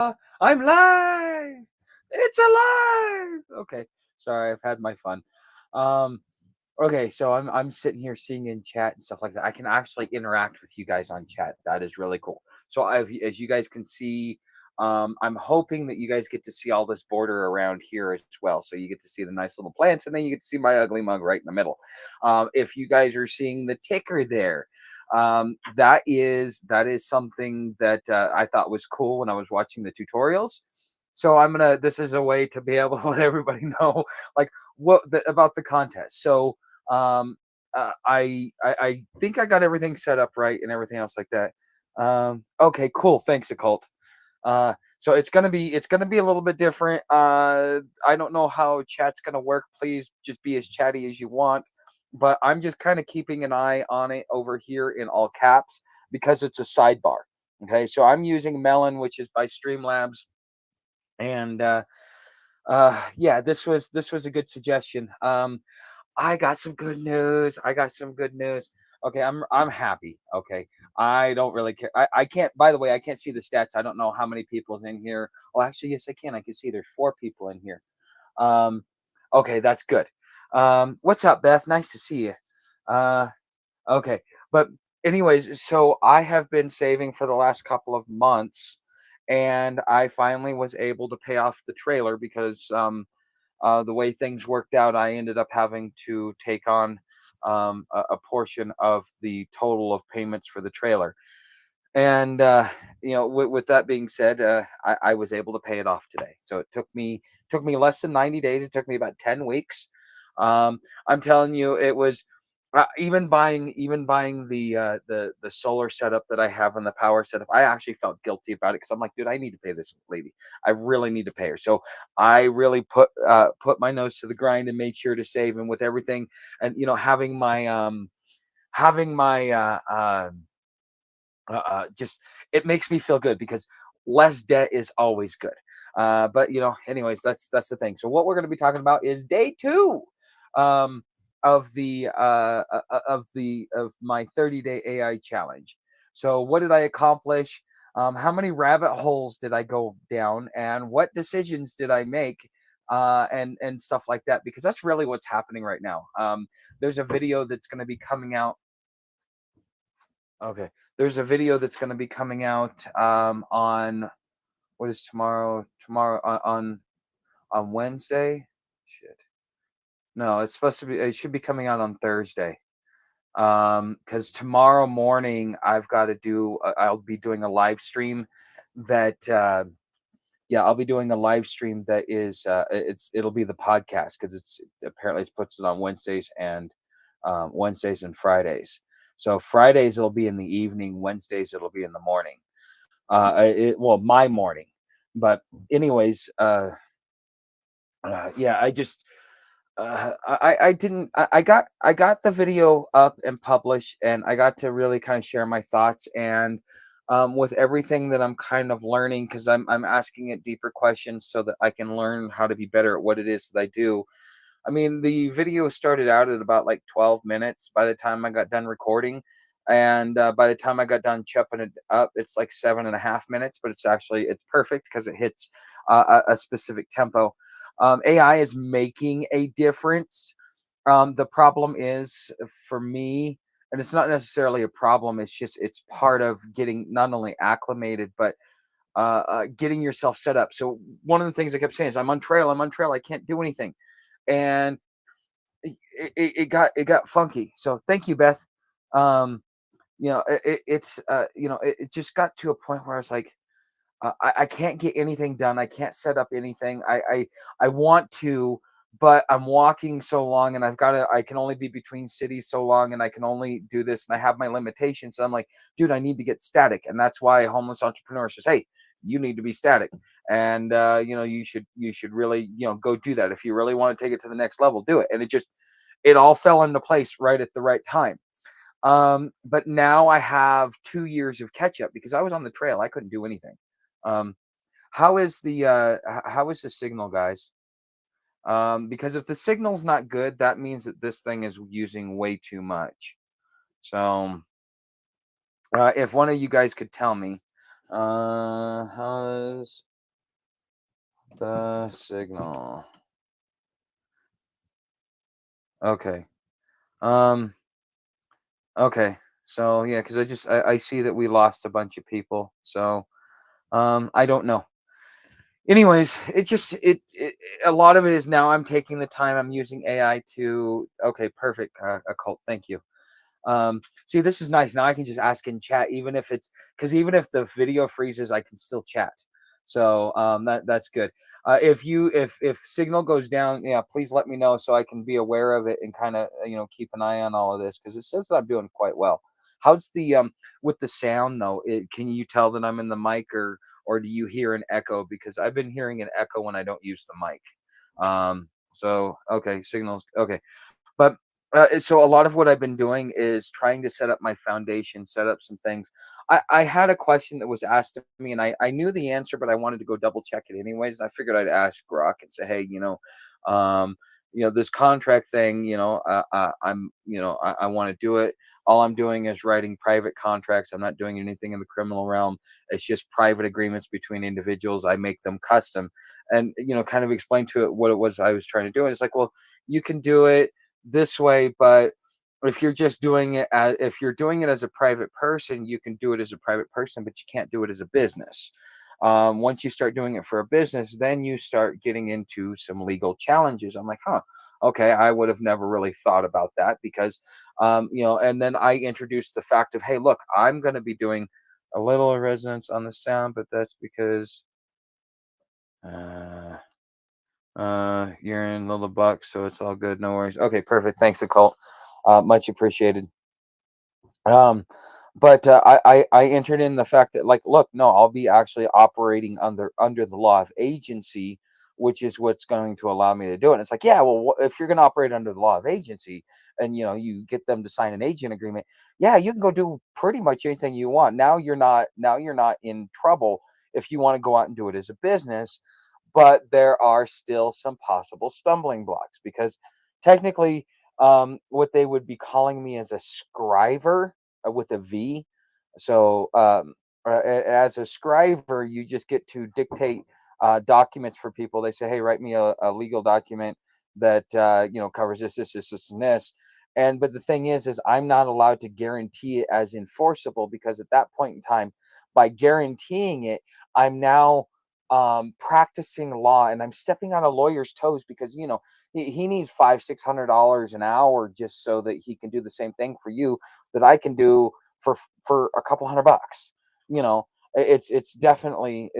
I'm live. It's alive. Okay, sorry, I've had my fun. Um, okay, so I'm sitting here seeing in chat and stuff like that. I can actually interact with you guys on chat. That is really cool. So as you guys can see, I'm hoping that you guys get to see all this border around here as well. So you get to see the nice little plants, and then you get to see my ugly mug right in the middle. If you guys are seeing the ticker there, that is something that I thought was cool when I was watching the tutorials. So this is a way to be able to let everybody know like about the contest. So I think I got everything set up right and everything else like that. Okay, cool. Thanks, Occult. So it's gonna be a little bit different. I don't know how chat's gonna work. Please just be as chatty as you want. But I'm just kind of keeping an eye on it over here in all caps because it's a sidebar. Okay, so I'm using Melon, which is by Streamlabs, and yeah, this was a good suggestion. I got some good news. I got some good news. Okay, I'm happy. Okay, I don't really care. I can't. By the way, I can't see the stats. I don't know how many people's in here. Oh, actually, yes, I can. I can see there's 4 people in here. Um, okay, that's good. What's up, Beth? Nice to see you. Uh, okay, but anyways, so I have been saving for the last couple of months, and I finally was able to pay off the trailer because the way things worked out, I ended up having to take on a portion of the total of payments for the trailer. And with that being said, I was able to pay it off today. So it took me less than 90 days. It took me about 10 weeks. I'm telling you, it was even buying the solar setup that I have and the power setup. I actually felt guilty about it because I'm like, dude, I need to pay this lady. I really need to pay her. So I really put my nose to the grind and made sure to save. And with everything, and having my just it makes me feel good because less debt is always good. But anyways, that's the thing. So what we're going to be talking about is day two um, of my 30-day AI challenge. So what did I accomplish? How many rabbit holes did I go down, and what decisions did I make? And stuff like that, because that's really what's happening right now. There's a video that's going to be coming out. Okay. There's a video that's going to be coming out on what is tomorrow? Tomorrow on Wednesday. Shit. No, it's supposed to be. It should be coming out on Thursday. Because tomorrow morning I've got to do. I'll be doing a live stream. That Yeah, I'll be doing a live stream that is. It'll be the podcast because it's apparently it puts it on Wednesdays and Fridays. So Fridays it'll be in the evening. Wednesdays it'll be in the morning. Well, my morning. But anyways, yeah, I didn't I got the video up and published, and I got to really kind of share my thoughts and with everything that I'm kind of learning, because I'm asking it deeper questions so that I can learn how to be better at what it is that I do. I mean, the video started out at about like 12 minutes by the time I got done recording. And by the time I got done chopping it up, it's like 7.5 minutes, but it's perfect because it hits a specific tempo. AI is making a difference. The problem is for me, and it's not necessarily a problem, it's part of getting not only acclimated, but getting yourself set up. So one of the things I kept saying is, I'm on trail, I can't do anything. And it got funky. So thank you, Beth. Um, it just got to a point where I was like, I can't get anything done. I can't set up anything. I want to, but I'm walking so long, and I can only be between cities so long, and I can only do this, and I have my limitations. So I'm like, dude, I need to get static. And that's why a homeless entrepreneur says, hey, you need to be static. And you should really, go do that. If you really want to take it to the next level, do it. And it all fell into place right at the right time. But now I have 2 years of catch up because I was on the trail. I couldn't do anything. Um, how is the signal, guys? Because if the signal's not good, that means that this thing is using way too much. So, if one of you guys could tell me, how's the signal. Okay. Um. Okay. So yeah, because I see that we lost a bunch of people. So I don't know. Anyways, it a lot of it is now I'm taking the time. I'm using AI to. Okay, perfect. Occult. Thank you. See, this is nice. Now I can just ask in chat, even if it's because even if the video freezes, I can still chat. So that's good. If signal goes down, yeah, please let me know so I can be aware of it and kind of keep an eye on all of this because it says that I'm doing quite well. How's the with the sound though? Can you tell that I'm in the mic or do you hear an echo? Because I've been hearing an echo when I don't use the mic. So okay, signals okay. But so a lot of what I've been doing is trying to set up my foundation, set up some things. I had a question that was asked of me, and I knew the answer, but I wanted to go double check it anyways. And I figured I'd ask Grok and say, hey, um, this contract thing, I want to do it. All I'm doing is writing private contracts. I'm not doing anything in the criminal realm. It's just private agreements between individuals. I make them custom, and kind of explain to it what it was I was trying to do. And it's like, well, you can do it this way, but if you're doing it as a private person, you can do it as a private person, but you can't do it as a business. Once you start doing it for a business, then you start getting into some legal challenges. I'm like, huh, okay, I would have never really thought about that because and then I introduced the fact of, hey, look, I'm going to be doing a little resonance on the sound, but that's because uh you're in Little Buck, so it's all good. No worries. Okay, perfect. Thanks, Occult. Much appreciated. Um, but I entered in the fact that like, look, no, I'll be actually operating under the law of agency, which is what's going to allow me to do it. And it's like, yeah, well, if you're going to operate under the law of agency, and you get them to sign an agent agreement, yeah, you can go do pretty much anything you want. Now you're not in trouble if you want to go out and do it as a business, but there are still some possible stumbling blocks because technically what they would be calling me as a scriver with a V. So as a scriver, you just get to dictate documents for people. They say, hey, write me a legal document that covers this, and this. And but the thing is I'm not allowed to guarantee it as enforceable because at that point in time, by guaranteeing it, I'm now practicing law and I'm stepping on a lawyer's toes because he needs $500-600 an hour just so that he can do the same thing for you that I can do for a couple $100. You know, it's definitely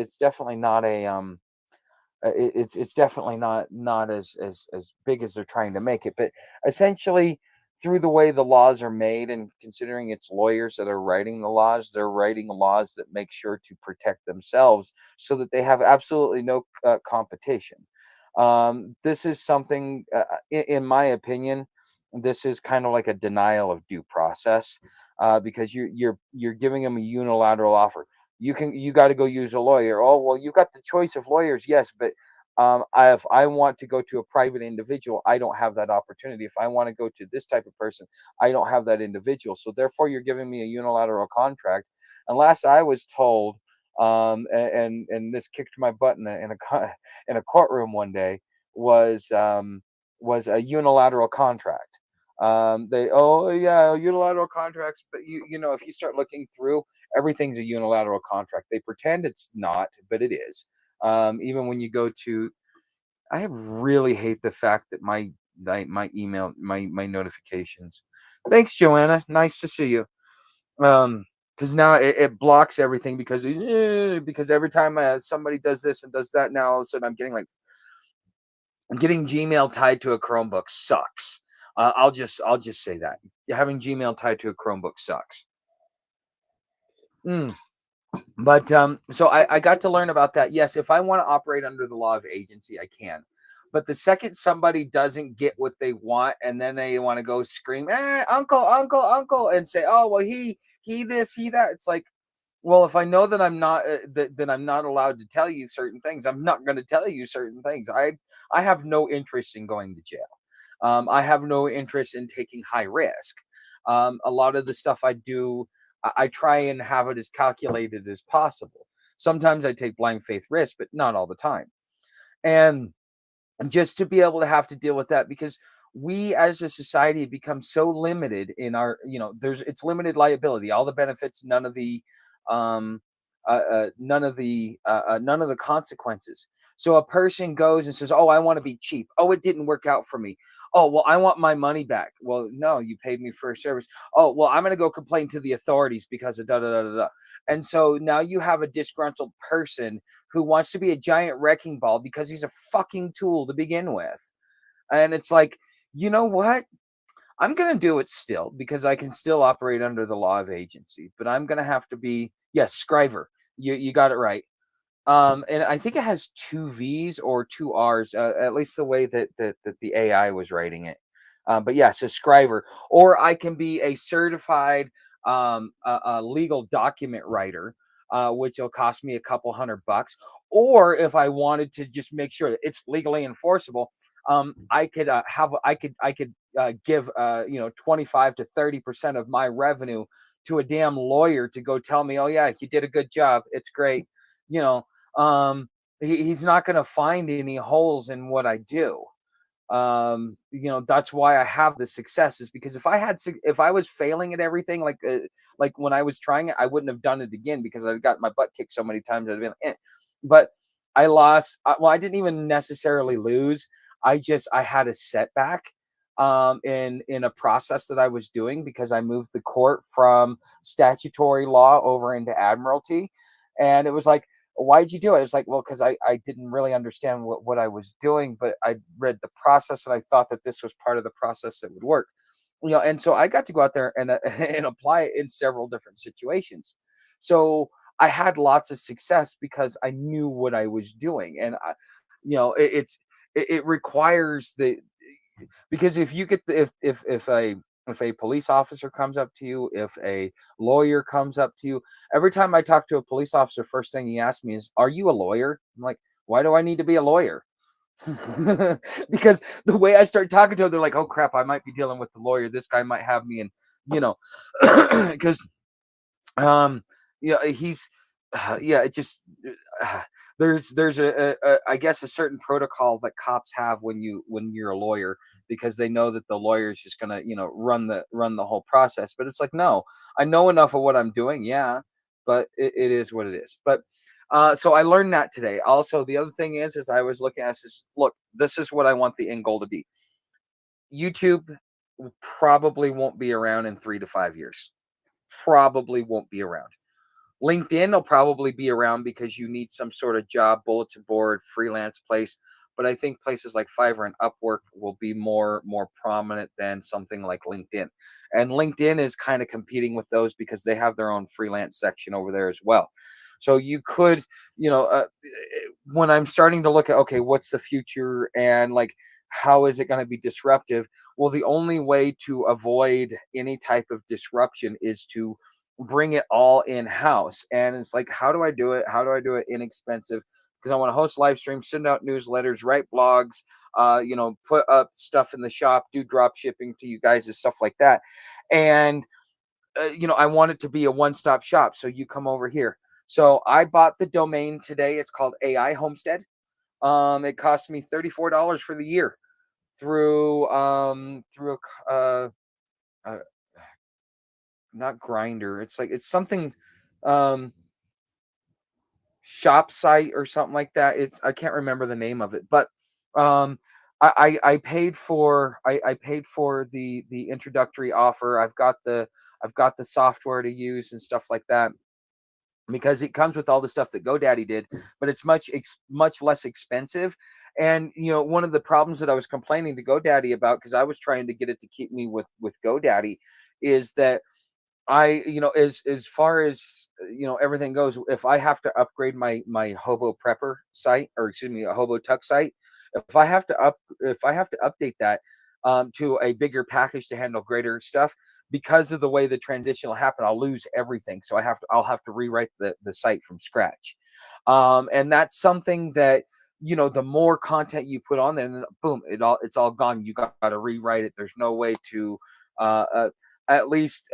not a it's definitely not as big as they're trying to make it. But essentially, through the way the laws are made, and considering it's lawyers that are writing the laws, they're writing laws that make sure to protect themselves so that they have absolutely no competition. This is something, in my opinion, this is kind of like a denial of due process because you're giving them a unilateral offer. You got to go use a lawyer. Oh well, you got the choice of lawyers, yes, but if I want to go to a private individual, I don't have that opportunity. If I want to go to this type of person, I don't have that individual. So therefore, you're giving me a unilateral contract. Unless I was told, and this kicked my butt in a courtroom one day was a unilateral contract. Oh yeah, unilateral contracts, but if you start looking through, everything's a unilateral contract. They pretend it's not, but it is. Even when you go to, I really hate the fact that my email my notifications. Thanks, Joanna. Nice to see you. Because now it blocks everything because every time somebody does this and does that, now all of a sudden I'm getting Gmail tied to a Chromebook sucks. I'll just say that having Gmail tied to a Chromebook sucks. Mm. But so I got to learn about that. Yes, if I want to operate under the law of agency, I can. But the second somebody doesn't get what they want, and then they want to go scream, uncle, uncle, uncle, and say, oh well, he this, he that. It's like, well, if I know that I'm not that I'm not allowed to tell you certain things, I'm not going to tell you certain things. I have no interest in going to jail. I have no interest in taking high risk. A lot of the stuff I do, I try and have it as calculated as possible. Sometimes I take blind faith risks, but not all the time. And just to be able to have to deal with that, because we as a society become so limited in our, there's it's limited liability, all the benefits, um none of the consequences. So a person goes and says, oh, I want to be cheap, oh, it didn't work out for me, oh, well, I want my money back. Well, no, you paid me for a service. Oh, well, I'm going to go complain to the authorities because of da da da da da. And so now you have a disgruntled person who wants to be a giant wrecking ball because he's a fucking tool to begin with. And it's like, you know what? I'm going to do it still because I can still operate under the law of agency, but I'm going to have to be, yes, Scriver. You got it right. And I think it has two V's or two R's, at least the way that the AI was writing it. But yeah, so Scriver, or I can be a certified a legal document writer, which will cost me a couple $100. Or if I wanted to just make sure that it's legally enforceable, I could give 25 to 30% of my revenue to a damn lawyer to go tell me, oh yeah, you did a good job, it's great, you know. He's not going to find any holes in what I do. That's why I have the success, is because if I was failing at everything, like when I was trying it, I wouldn't have done it again because I'd got my butt kicked so many times. I'd been like, eh. But I lost. Well, I didn't even necessarily lose. I had a setback in a process that I was doing because I moved the court from statutory law over into admiralty. And it was like, why'd you do it? It's like, well, because I didn't really understand what I was doing, but I read the process and I thought that this was part of the process that would work. And so I got to go out there and and apply it in several different situations. So I had lots of success because I knew what I was doing. And it requires the because if you get the if a police officer comes up to you, if a lawyer comes up to you, every time I talk to a police officer, first thing he asks me is, "Are you a lawyer?" I'm like, "Why do I need to be a lawyer?" Because the way I start talking to them, they're like, "Oh crap, I might be dealing with the lawyer. This guy might have me," and you know, because he's yeah, it just uh, there's I guess a certain protocol that cops have when you're a lawyer, because they know that the lawyer is just gonna run the whole process. But it's like, no, I know enough of what I'm doing, yeah, but it is what it is. But so I learned that today. Also, the other thing is I was looking at this. Look, this is what I want the end goal to be. YouTube probably won't be around in 3 to 5 years. Probably won't be around. LinkedIn will probably be around because you need some sort of job bulletin board, freelance place. But I think places like Fiverr and Upwork will be more prominent than something like LinkedIn. And LinkedIn is kind of competing with those because they have their own freelance section over there as well. So you could, when I'm starting to look at, okay, what's the future and like how is it going to be disruptive? Well, the only way to avoid any type of disruption is to bring it all in house. And it's like, how do I do it? How do I do it inexpensive? Because I want to host live streams, send out newsletters, write blogs, put up stuff in the shop, do drop shipping to you guys and stuff like that. And I want it to be a one-stop shop. So you come over here. So I bought the domain today. It's called AI Homestead. It cost me $34 for the year through a not grinder. It's like it's something um shop site or something like that. I can't remember the name of it, but um I paid for I paid for the introductory offer. I've got the software to use and stuff like that, because it comes with all the stuff that GoDaddy did, but it's much less expensive. And one of the problems that I was complaining to GoDaddy about, because I was trying to get it to keep me with GoDaddy, is that as far as everything goes, if I have to upgrade my Hobo Prepper site, or excuse me, a Hobo Tuck site, if I have to update that to a bigger package to handle greater stuff, because of the way the transition will happen, I'll lose everything. So I'll have to rewrite the site from scratch. And that's something that the more content you put on there, and then boom, it's all gone. You got to rewrite it. There's no way to at least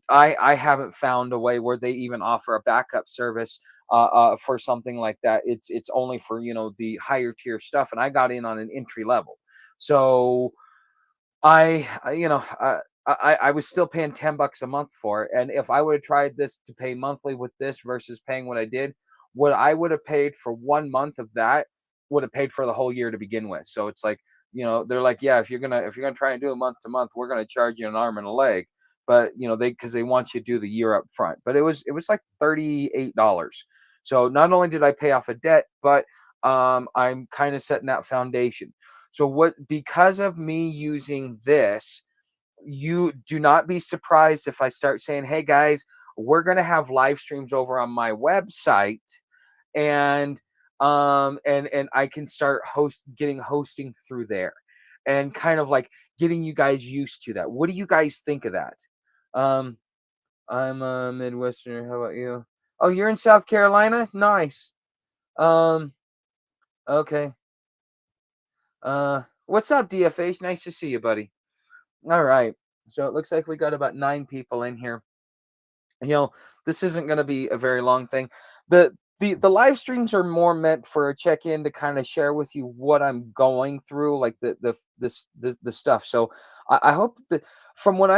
I haven't found a way where they even offer a backup service for something like that. It's only for, the higher tier stuff, and I got in on an entry level. So I was still paying $10 a month for it. And if I would have tried this to pay monthly with this versus paying what I did, what I would have paid for 1 month of that would have paid for the whole year to begin with. So it's like, they're like, yeah, if you're gonna try and do a month to month, we're gonna charge you an arm and a leg. But because they want you to do the year up front. But it was like $38. So not only did I pay off a debt, but I'm kind of setting that foundation. So because of me using this, you do not be surprised if I start saying, "Hey guys, we're going to have live streams over on my website, and and I can start getting hosting through there, and kind of like getting you guys used to that." What do you guys think of that? Um I'm a Midwesterner. How about you? Oh, you're in South Carolina? Nice. Um okay. What's up, DFH? Nice to see you, buddy. All right. So it looks like we got about 9 people in here. You know, this isn't going to be a very long thing. The live streams are more meant for a check-in to kind of share with you what I'm going through, like the stuff. So I hope that from what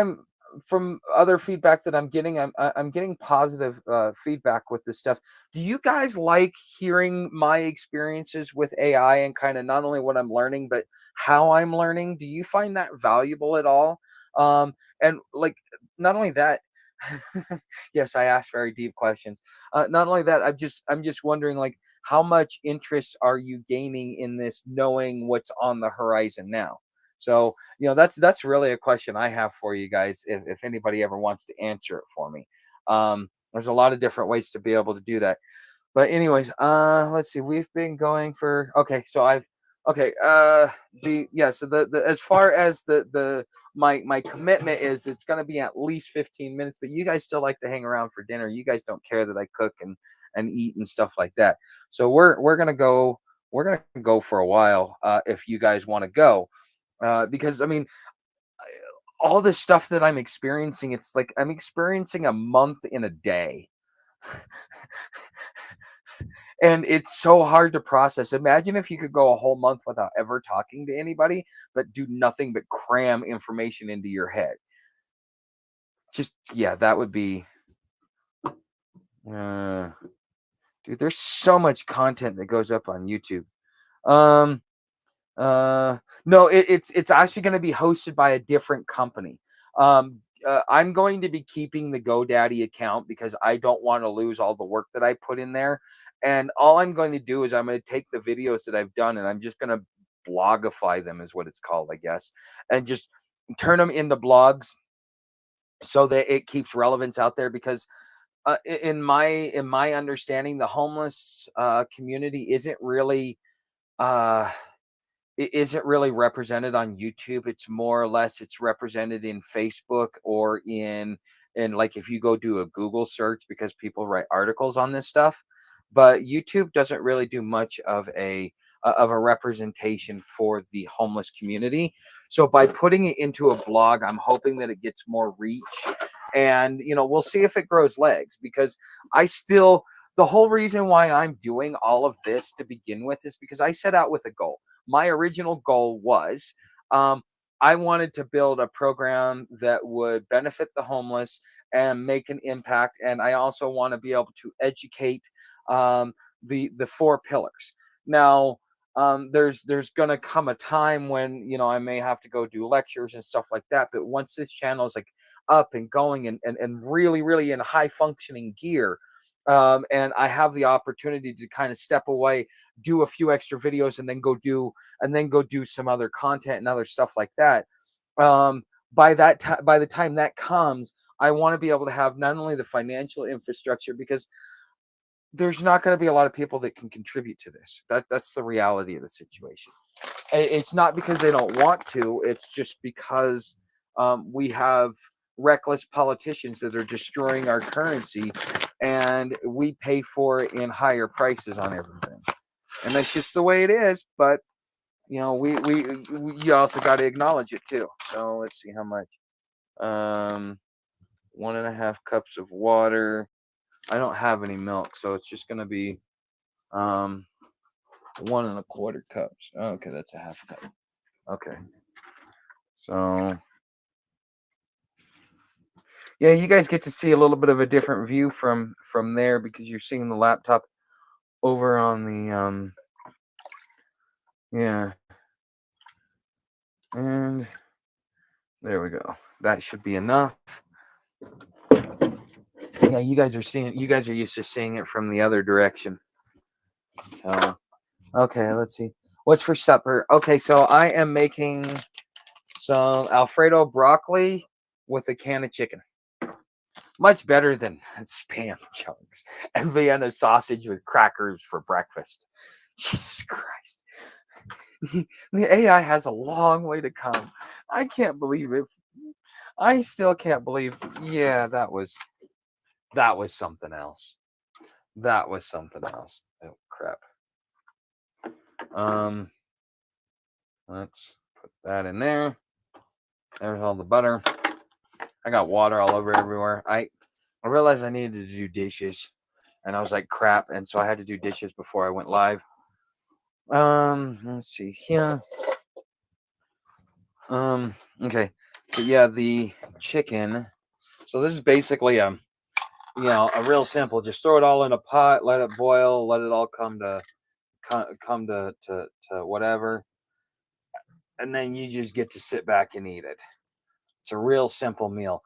from other feedback that I'm getting, I'm getting positive feedback with this stuff. Do you guys like hearing my experiences with AI and kind of not only what I'm learning, but how I'm learning? Do you find that valuable at all? And like, not only that, yes, I asked very deep questions. Not only that, I'm just wondering, like, how much interest are you gaining in this, knowing what's on the horizon now? So, that's really a question I have for you guys. If anybody ever wants to answer it for me, there's a lot of different ways to be able to do that. But anyways, let's see. We've been going for okay. So I've okay. The yeah. So the as far as my commitment is, it's gonna be at least 15 minutes. But you guys still like to hang around for dinner. You guys don't care that I cook and eat and stuff like that. So we're gonna go. We're gonna go for a while. If you guys want to go, because I mean, all this stuff that I'm experiencing, it's like I'm experiencing a month in a day. And it's so hard to process. Imagine if you could go a whole month without ever talking to anybody, but do nothing but cram information into your head. Just yeah, that would be uh dude, there's so much content that goes up on YouTube. Um no, it's actually going to be hosted by a different company. I'm going to be keeping the GoDaddy account because I don't want to lose all the work that I put in there. And all I'm going to do is I'm going to take the videos that I've done and I'm just going to blogify them, is what it's called, I guess, and just turn them into blogs so that it keeps relevance out there. Because in my understanding, the homeless community uh isn't really represented on YouTube. It's more or less it's represented in Facebook or in like if you go do a Google search, because people write articles on this stuff. But YouTube doesn't really do much of a representation for the homeless community. So by putting it into a blog, I'm hoping that it gets more reach, and we'll see if it grows legs. Because I still the whole reason why I'm doing all of this to begin with is because I set out with a goal. My original goal was, I wanted to build a program that would benefit the homeless and make an impact. And I also want to be able to educate um, the four pillars. Now, there's gonna come a time when I may have to go do lectures and stuff like that. But once this channel is like up and going and really really in high functioning gear, and I have the opportunity to kind of step away, do a few extra videos, and then go do some other content and other stuff like that. Um, by the time that comes, I want to be able to have not only the financial infrastructure, because there's not going to be a lot of people that can contribute to this. That's the reality of the situation. It's not because they don't want to. It's just because we have reckless politicians that are destroying our currency, and we pay for it in higher prices on everything. And that's just the way it is. But we you also got to acknowledge it too. So let's see how much. Um, 1.5 cups of water. I don't have any milk, so it's just gonna be 1.25 cups. Okay, that's a half cup. Okay, so yeah, you guys get to see a little bit of a different view from there because you're seeing the laptop over on the yeah, and there we go. That should be enough. Yeah, you guys are used to seeing it from the other direction. So okay, let's see. What's for supper? Okay, so I am making some Alfredo broccoli with a can of chicken. Much better than spam chunks and Vienna sausage with crackers for breakfast. Jesus Christ. The AI has a long way to come. I can't believe it. I still can't believe. Yeah, that was something else. That was something else. Oh crap. Um, let's put that in there. There's all the butter. I got water all over everywhere. I realized I needed to do dishes, and I was like, crap, and so I had to do dishes before I went live. Let's see here. Okay, but yeah, the chicken. So this is basically a real simple. Just throw it all in a pot, let it boil, let it all come to whatever, and then you just get to sit back and eat it. It's a real simple meal.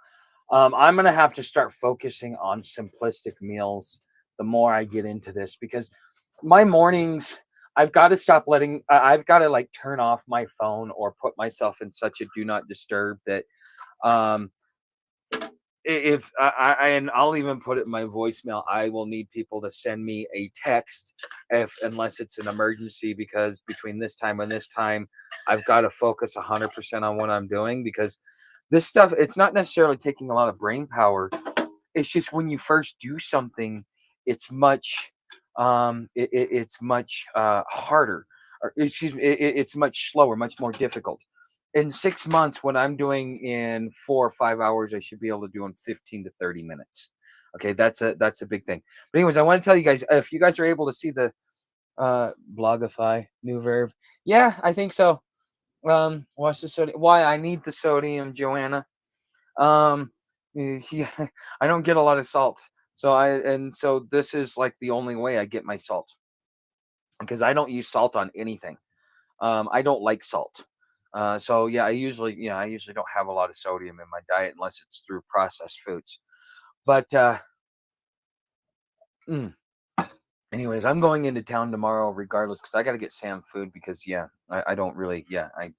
I'm gonna have to start focusing on simplistic meals the more I get into this because my mornings, I've got to stop letting. I've got to like turn off my phone or put myself in such a do not disturb that um, if and I'll even put it in my voicemail. I will need people to send me a text if unless it's an emergency because between this time and this time, I've got to focus 100% on what I'm doing because this stuff it's not necessarily taking a lot of brain power. It's just when you first do something, it's much it's much harder or excuse me it's much slower, much more difficult. In 6 months, what I'm doing in 4 or 5 hours, I should be able to do in 15 to 30 minutes. Okay, that's a big thing. But anyways, I want to tell you guys if you guys are able to see the blogify new verb. Yeah, I think so. Watch the sodium. Why I need the sodium, Joanna. Um, yeah, I don't get a lot of salt. So this is like the only way I get my salt because I don't use salt on anything. I don't like salt. So yeah, I usually don't have a lot of sodium in my diet unless it's through processed foods. But mm, anyways, I'm going into town tomorrow regardless because I got to get Sam food because yeah, I don't really I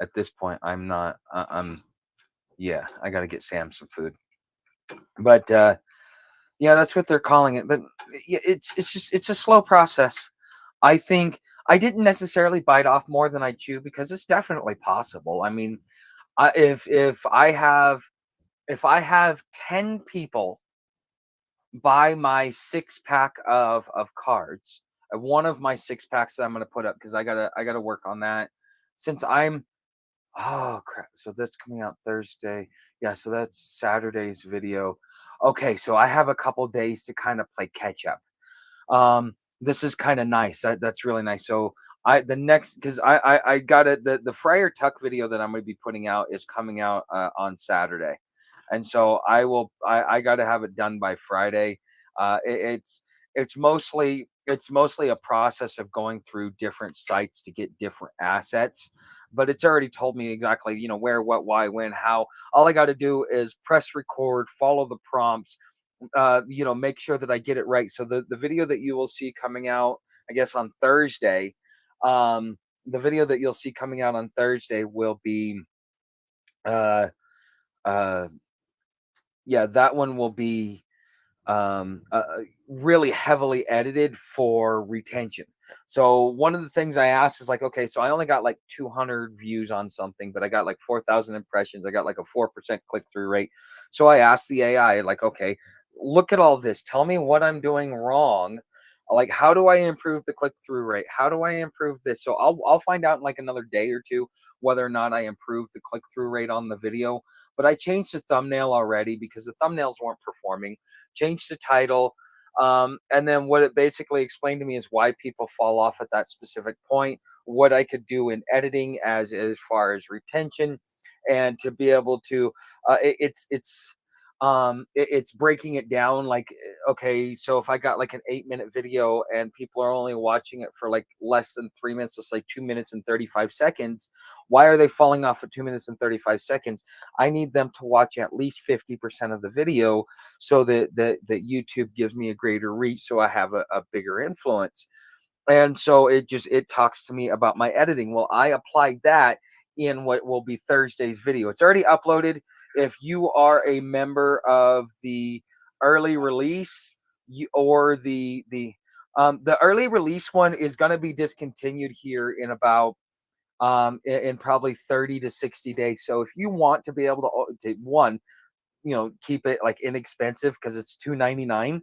at this point I'm not I'm yeah I got to get Sam some food. But yeah, that's what they're calling it. But yeah, it's a slow process. I think I didn't necessarily bite off more than I chew because it's definitely possible. I mean, if I have 10 people buy my 6 pack of cards, one of my 6 packs that I'm gonna put up because I gotta work on that since I'm oh crap. So that's coming out Thursday. Yeah, so that's Saturday's video. Okay, so I have a couple days to kind of play catch up. This is kind of nice. That's really nice. So I the next because I got it the Friar Tuck video that I'm going to be putting out is coming out on Saturday, and so I got to have it done by Friday. It's mostly a process of going through different sites to get different assets. But it's already told me exactly, where, what, why, when, how. All I got to do is press record, follow the prompts, make sure that I get it right. So the video that you will see coming out, I guess on Thursday, the video that you'll see coming out on Thursday will be, uh, uh, yeah, that one will be really heavily edited for retention. So one of the things I asked is like, okay, so I only got like 200 views on something, but I got like 4,000 impressions. I got like a 4% click through rate. So I asked the AI, like, okay, look at all this. Tell me what I'm doing wrong Like, how do I improve the click through rate? How do I improve this? So I'll find out in like another day or two whether or not I improve the click through rate on the video. But I changed the thumbnail already because the thumbnails weren't performing. Changed the title. And then what it basically explained to me is why people fall off at that specific point, what I could do in editing as far as retention, and to be able to it's breaking it down like, okay, so if I got like an 8-minute video and people are only watching it for like less than 3 minutes, it's like 2 minutes and 35 seconds. Why are they falling off at 2 minutes and 35 seconds? I need them to watch at least 50% of the video so that YouTube gives me a greater reach, so I have a bigger influence. And so it talks to me about my editing. Well, I applied that in what will be Thursday's video. It's already uploaded. If you are a member of the early release, or the early release one is going to be discontinued here in about in probably 30 to 60 days. So if you want to be able to one, keep it like inexpensive because it's $2.99.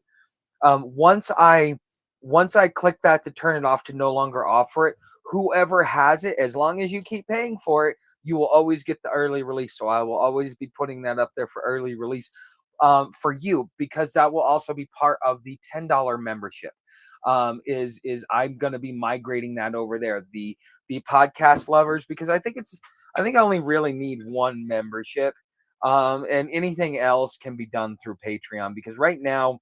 Once I click that to turn it off, to no longer offer it, whoever has it, as long as you keep paying for it, you will always get the early release. So I will always be putting that up there for early release, for you, because that will also be part of the $10 membership. Is I'm going to be migrating that over there, the podcast lovers, because I think I only really need one membership, and anything else can be done through Patreon, because right now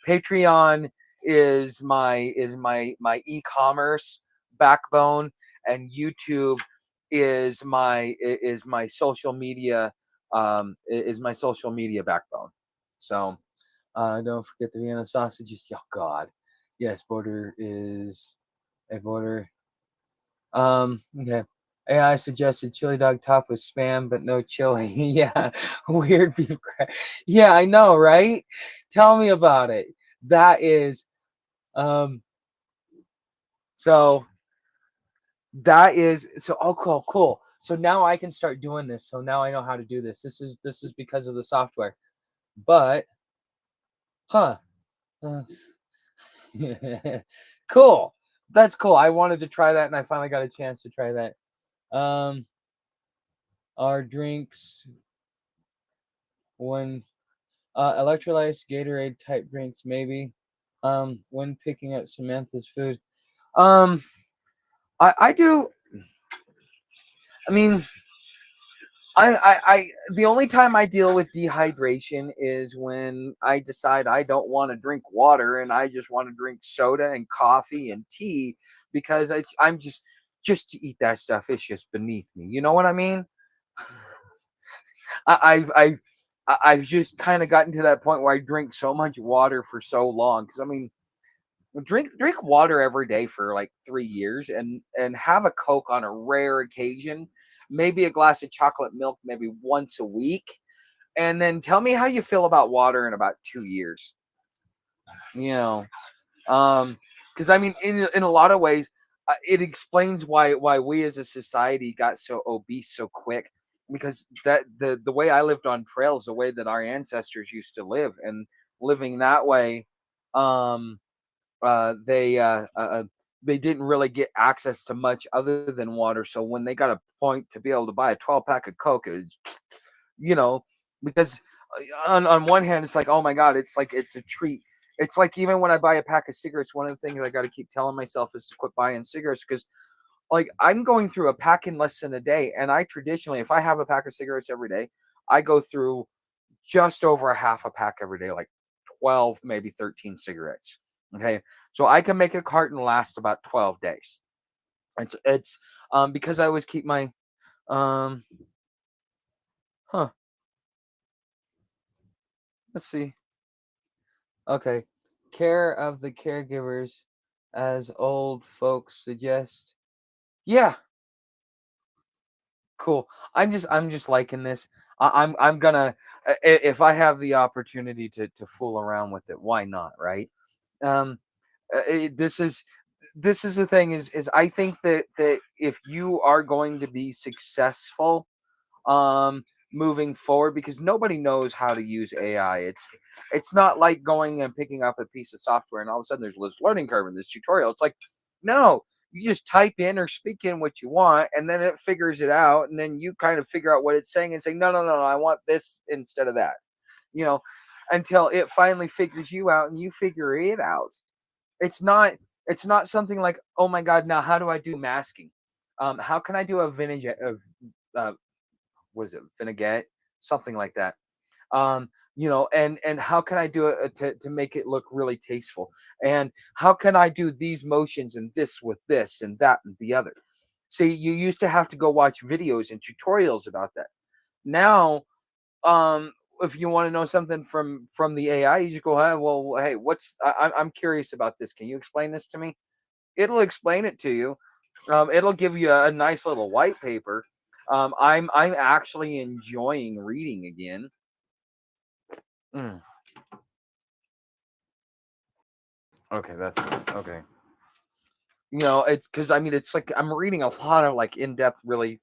Patreon is my e-commerce backbone, and YouTube is my social media, is my social media backbone. So don't forget the Vienna sausages. Oh God, yes, border is a border. Okay. AI suggested chili dog top with spam, but no chili. Yeah, weird beef. Yeah, I know, right? Tell me about it. That is, um, so oh, cool, cool. So now I can start doing this. So now I know how to do this. This is because of the software. But, huh? uh, cool. That's cool. I wanted to try that, and I finally got a chance to try that. Um, our drinks, when electrolytes, Gatorade type drinks, maybe. When picking up Samantha's food. Um, I do. I mean, I the only time I deal with dehydration is when I decide I don't want to drink water and I just want to drink soda and coffee and tea, because I'm just to eat that stuff, it's just beneath me. You know what I mean? I, I've just kind of gotten to that point where I drink so much water for so long, because I mean, drink water every day for like 3 years, and have a Coke on a rare occasion, maybe a glass of chocolate milk maybe once a week, and then tell me how you feel about water in about 2 years. You know, because I mean, in a lot of ways, it explains why we as a society got so obese so quick, because that the way I lived on trails, the way that our ancestors used to live, and living that way, um uh, they uh, uh, uh, they didn't really get access to much other than water. So when they got a point to be able to buy a 12 pack of Coke, it was, you know, because on one hand, it's like, oh my God, it's like it's a treat. It's like, even when I buy a pack of cigarettes, one of the things I got to keep telling myself is to quit buying cigarettes, because like I'm going through a pack in less than a day, and I traditionally, if I have a pack of cigarettes every day, I go through just over a half a pack every day, like 12, maybe 13 cigarettes. Okay. So I can make a carton last about 12 days. It's because I always keep my um huh. Let's see. Okay. Care of the caregivers, as old folks suggest. Yeah, cool. I'm just liking this. I'm gonna, if I have the opportunity to fool around with it, why not, right? Um this is the thing, is I think that if you are going to be successful, um moving forward, because nobody knows how to use AI. It's not like going and picking up a piece of software and all of a sudden there's this learning curve in this tutorial. It's like, no, you just type in or speak in what you want and then it figures it out, and then you kind of figure out what it's saying and say, no, no, no, no, I want this instead of that. You know, until it finally figures you out and you figure it out. It's not it's not something like, oh my god, now how do I do masking? How can I do a vintage of what is it, vinaigrette, something like that. And how can I do it to make it look really tasteful? And how can I do these motions and this with this and that and the other? See, you used to have to go watch videos and tutorials about that. Now, if you want to know something from the AI, you just go, hey, well, hey, I'm curious about this. Can you explain this to me? It'll explain it to you. It'll give you a nice little white paper. I'm actually enjoying reading again. Mm. Okay, that's okay. It's because I mean, it's like I'm reading a lot of like in depth, really.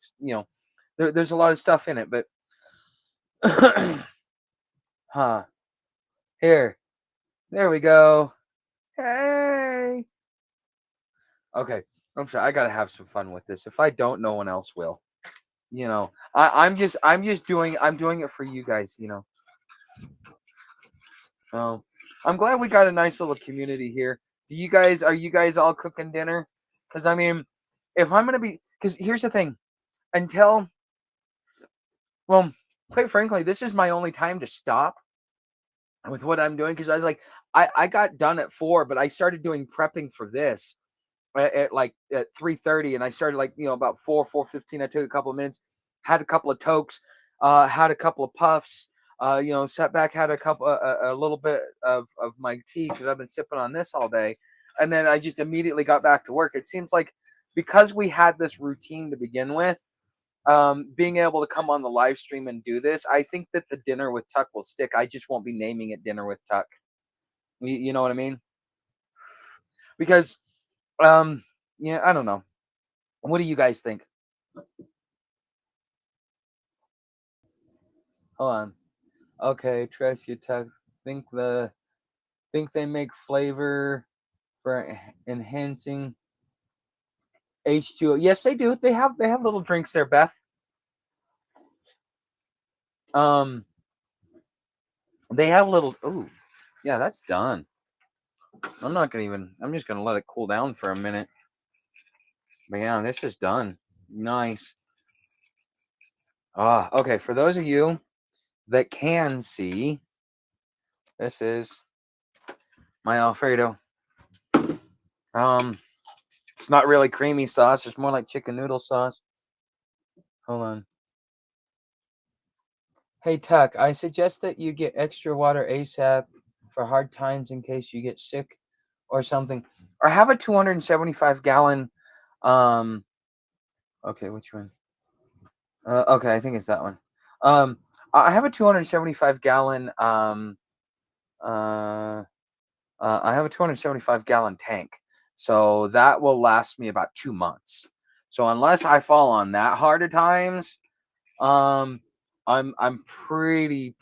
There's a lot of stuff in it, but huh? Here, there we go. Hey. Okay, I'm sorry. I gotta have some fun with this. If I don't, no one else will. I'm doing it for you guys. So I'm glad we got a nice little community here. Are you guys all cooking dinner? Because I mean, if I'm gonna be, because here's the thing, until, well, quite frankly, this is my only time to stop with what I'm doing, because I was like, I got done at 4, but I started doing prepping for this at 3:30, and I started like about 4:15. I took a couple of minutes, had a couple of tokes, had a couple of puffs, sat back, had a little bit of my tea because I've been sipping on this all day, and then I just immediately got back to work. It seems like because we had this routine to begin with, being able to come on the live stream and do this, I think that the dinner with Tuck will stick. I just won't be naming it dinner with Tuck. You know what I mean? Because yeah, I don't know. What do you guys think? Hold on. Okay, trust your Tuck. Think the think they make flavor for enhancing H2O. Yes, they do. They have little drinks there, Beth. Um, they have little. Ooh, yeah, that's done. I'm not gonna even. I'm just gonna let it cool down for a minute. But yeah, this is done. Nice. Okay. For those of you that can see, this is my Alfredo. It's not really creamy sauce. It's more like chicken noodle sauce. Hold on. Hey, Tuck, I suggest that you get extra water ASAP for hard times in case you get sick or something. I have a 275 gallon. Um, okay, which one? Okay, I think it's that one. I have a 275 gallon. I have a 275 gallon tank, so that will last me about 2 months. So unless I fall on that hard of times, um, I'm pretty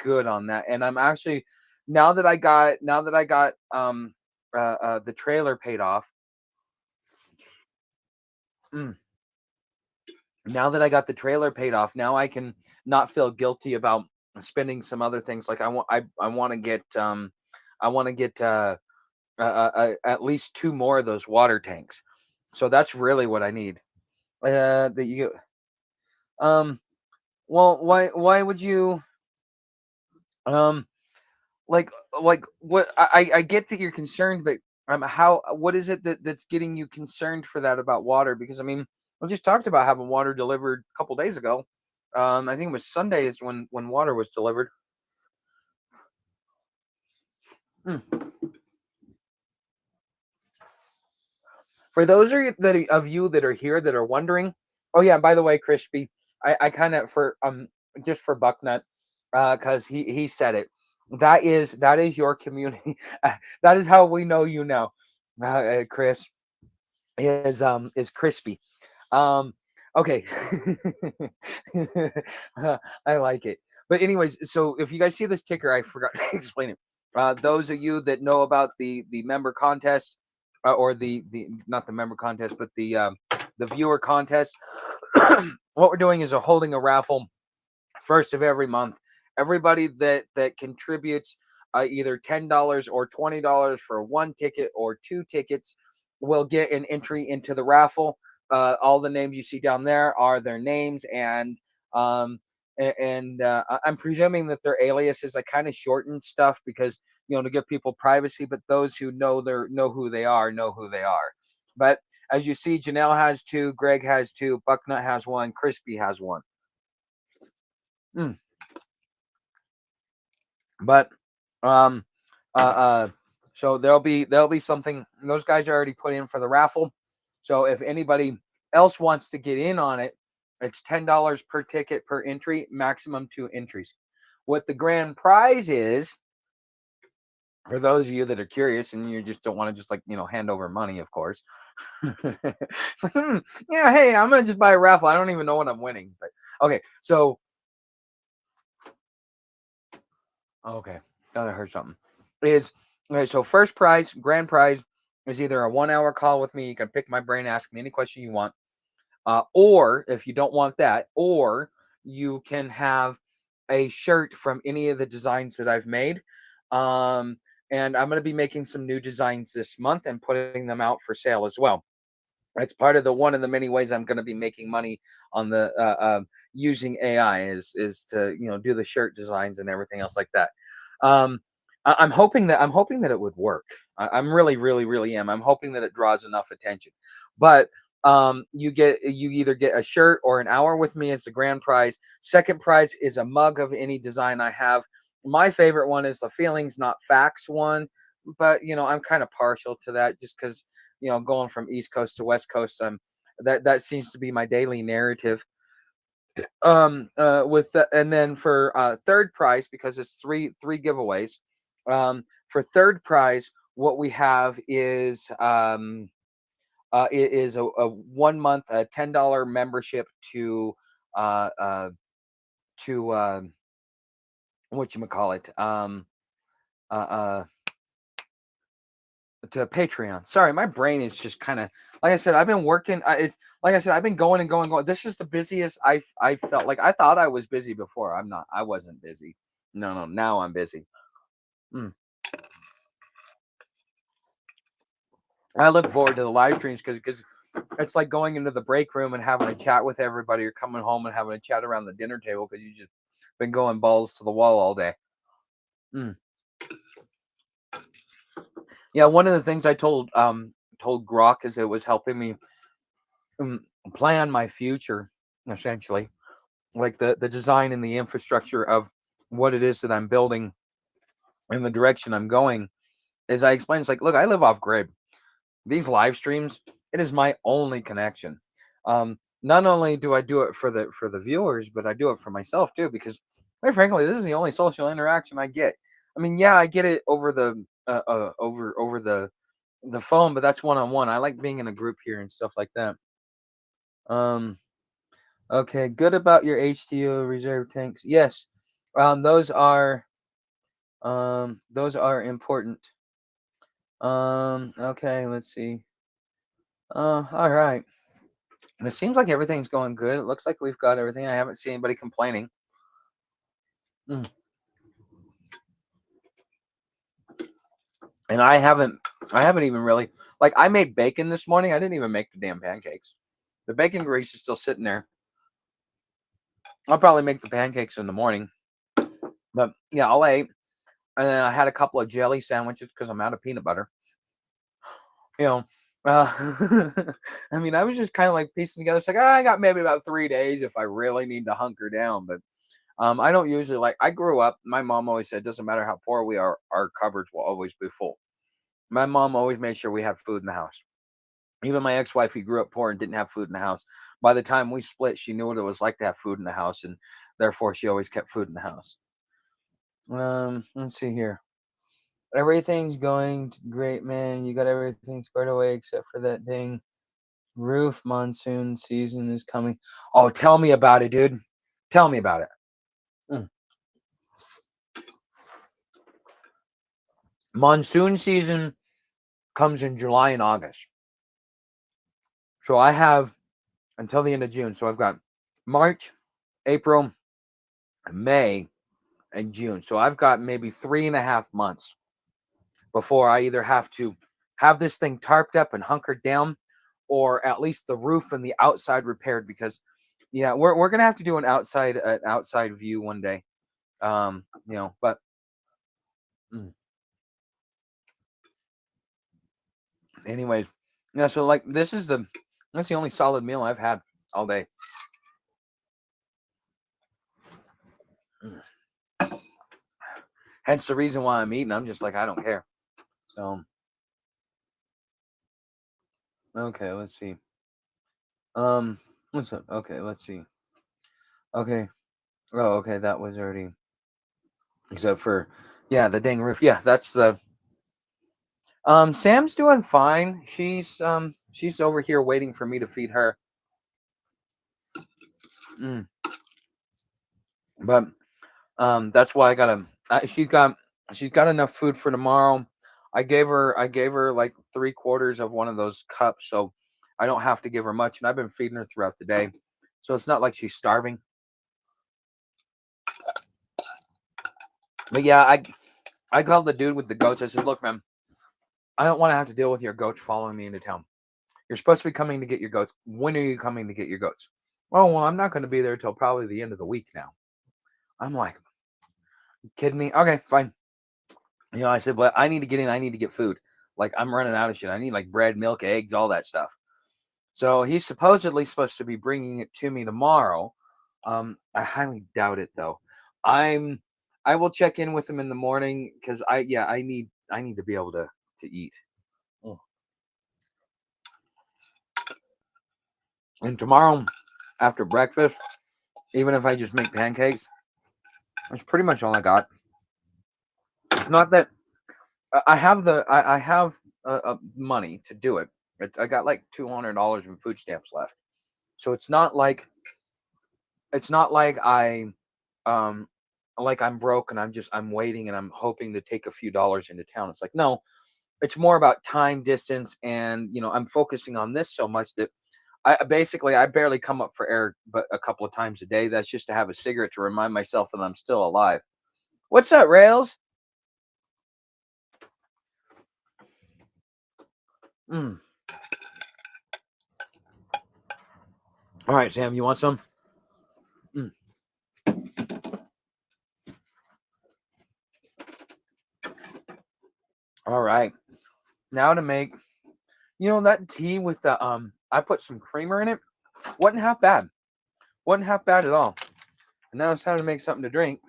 good on that. And I'm actually, now that I got the trailer paid off. Mm, Now that I got the trailer paid off, now I can not feel guilty about spending some other things. Like I want to get at least 2 more of those water tanks. So that's really what I need. That you um well, why would you um like what I get that you're concerned, but how what is it that's getting you concerned for that about water? Because I mean, we just talked about having water delivered a couple days ago. I think it was Sunday is when water was delivered. Mm. For those of you that are here that are wondering, oh yeah, by the way, Crispy, I kind of for just for Bucknut, because he said it. That is your community. That is how we know you know. Chris is Crispy. Um, Okay. I like it. But anyways, so if you guys see this ticker, I forgot to explain it. Those of you that know about the member contest, or the not the member contest, but the viewer contest, what we're doing is we're holding a raffle first of every month. Everybody that contributes either $10 or $20 for one ticket or two tickets will get an entry into the raffle. All the names you see down there are their names, and I'm presuming that their aliases. I kind of shortened stuff because to give people privacy, but those who know who they are know who they are. But as you see, Janelle has two, Greg has two, Bucknut has one, Crispy has one. Mm. But um uh uh so there'll be something those guys are already put in for the raffle. So if anybody else wants to get in on it, it's $10 per ticket per entry, maximum two entries. What the grand prize is, for those of you that are curious and you just don't want to just hand over money, of course. It's like, yeah, hey, I'm gonna just buy a raffle. I don't even know what I'm winning. But okay, so okay, I heard something. Is okay. So first prize, grand prize, is either a 1 hour call with me. You can pick my brain, ask me any question you want, or if you don't want that, or you can have a shirt from any of the designs that I've made. And I'm going to be making some new designs this month and putting them out for sale as well. That's part of the one of the many ways I'm going to be making money on the using AI is to do the shirt designs and everything else like that. Um, I'm hoping that it would work. I'm really really really am. I'm hoping that it draws enough attention. But you either get a shirt or an hour with me as the grand prize. Second prize is a mug of any design I have. My favorite one is the feelings not facts one, but I'm kind of partial to that just because going from East Coast to West Coast, that seems to be my daily narrative. With the, and then for third prize, because it's three giveaways. For third prize, what we have is it is a 1 month $10 membership uh uh to what you call it uh uh to Patreon. Sorry, my brain is just kind of like I said. I've been working. It's like I said. I've been going and going, going. This is the busiest I felt like. I thought I was busy before. I'm not. I wasn't busy. No, no. Now I'm busy. Mm. I look forward to the live streams because it's like going into the break room and having a chat with everybody, or coming home and having a chat around the dinner table because you just been going balls to the wall all day. Mm. Yeah, one of the things I told Grok is it was helping me plan my future, essentially, like the design and the infrastructure of what it is that I'm building and the direction I'm going. As I explained, it's like, look, I live off grid. These live streams, it is my only connection. Not only do I do it for the viewers, but I do it for myself too, because quite frankly, this is the only social interaction I get. I mean, yeah, I get it over the phone, but that's one on one. I like being in a group here and stuff like that. Um, okay, good about your HDO reserve tanks. Yes, those are important. Okay, let's see. All right. And it seems like everything's going good. It looks like we've got everything. I haven't seen anybody complaining. Mm. And I haven't even really like I made bacon this morning. I didn't even make the damn pancakes. The bacon grease is still sitting there. I'll probably make the pancakes in the morning. But yeah, I'll ate. And then I had a couple of jelly sandwiches because I'm out of peanut butter. You know, I mean, I was just kind of like piecing together. It's like, I got maybe about 3 days if I really need to hunker down. But I don't usually like. I grew up. My mom always said, it doesn't matter how poor we are, our cupboards will always be full. My mom always made sure we had food in the house. Even my ex-wife, who grew up poor and didn't have food in the house, by the time we split, she knew what it was like to have food in the house, and therefore she always kept food in the house. Let's see here. Everything's going great, man. You got everything squared away except for that dang Roof monsoon season is coming. Oh, tell me about it, dude. Tell me about it. Mm. Monsoon season comes in July and August. So I have until the end of June. So I've got March, April, May, and June. So I've got maybe 3.5 months before I either have to have this thing tarped up and hunkered down, or at least the roof and the outside repaired. Because yeah, we're gonna have to do an outside view one day. But mm, anyways, yeah. So like that's the only solid meal I've had all day. Mm. Hence the reason why I'm eating. I'm just like I don't care. So okay, let's see. What's up? Okay, let's see. Okay. Oh, okay, that was already except for yeah, the dang roof. Yeah, that's the Sam's doing fine. She's over here waiting for me to feed her. Mm. But that's why I gotta she's got enough food for tomorrow. I gave her like 3/4 of one of those cups, so I don't have to give her much, and I've been feeding her throughout the day. So it's not like she's starving. But yeah, I called the dude with the goats. I said, look, man, I don't want to have to deal with your goats following me into town. You're supposed to be coming to get your goats. When are you coming to get your goats? Oh, well, I'm not going to be there till probably the end of the week now. I'm like, you kidding me? Okay, fine. I said, but I need to get in. I need to get food. Like, I'm running out of shit. I need like bread, milk, eggs, all that stuff. So he's supposedly supposed to be bringing it to me tomorrow. I highly doubt it though. I'm I will check in with him in the morning because I need to be able to eat. Mm. And tomorrow after breakfast, even if I just make pancakes, that's pretty much all I got. It's not that I have money to do it. I got like $200 in food stamps left, so it's not like um I'm broke and I'm waiting and I'm hoping to take a few dollars into town. It's like no, it's more about time, distance, and I'm focusing on this so much that I barely come up for air but a couple of times a day. That's just to have a cigarette to remind myself that I'm still alive. What's up, Rails? Mm. All right, Sam, you want some? Mm. All right. Now to make that tea with the I put some creamer in it. Wasn't half bad. Wasn't half bad at all. And now it's time to make something to drink.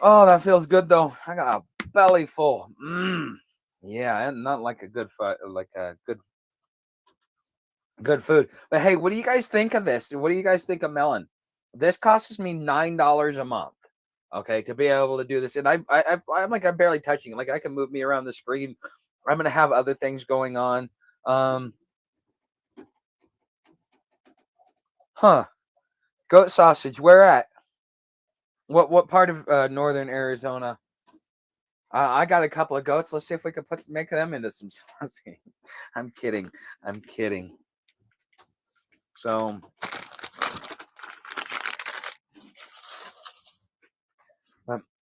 Oh, that feels good though. I got a belly full. Mmm. Yeah, and not like a good like a good food. But hey, what do you guys think of this? What do you guys think of melon? This costs me $9 a month. Okay, to be able to do this, and I'm like I'm barely touching it. Like I can move me around the screen. I'm gonna have other things going on. Um, huh? Goat sausage. Where at? What part of northern Arizona? I got a couple of goats. Let's see if we can make them into some sausage. I'm kidding. I'm kidding. So,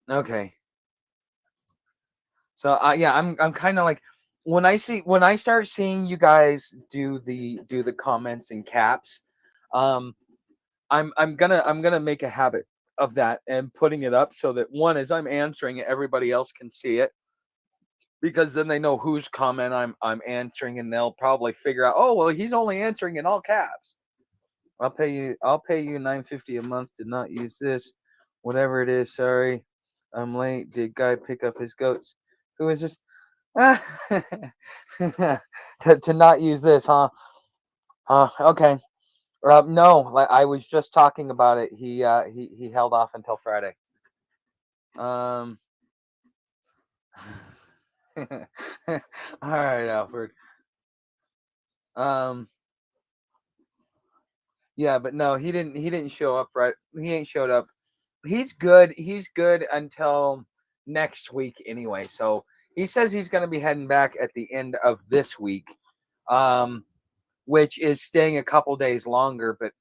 okay. So, yeah, I'm kind of like when I start seeing you guys do the comments in caps, um, I'm gonna make a habit of that and putting it up so that one as I'm answering it, everybody else can see it because then they know whose comment I'm answering and they'll probably figure out, oh well, he's only answering in all caps. I'll pay you $9.50 a month to not use this. Whatever it is, sorry. I'm late. Did guy pick up his goats? Who is this? to not use this, huh? Okay. No, like I was just talking about it. He held off until Friday. Um all right, Alfred. Um, yeah, but no, he didn't show up. Right, he ain't showed up. He's good. He's good until next week anyway. So he says he's going to be heading back at the end of this week, um, which is staying a couple days longer. But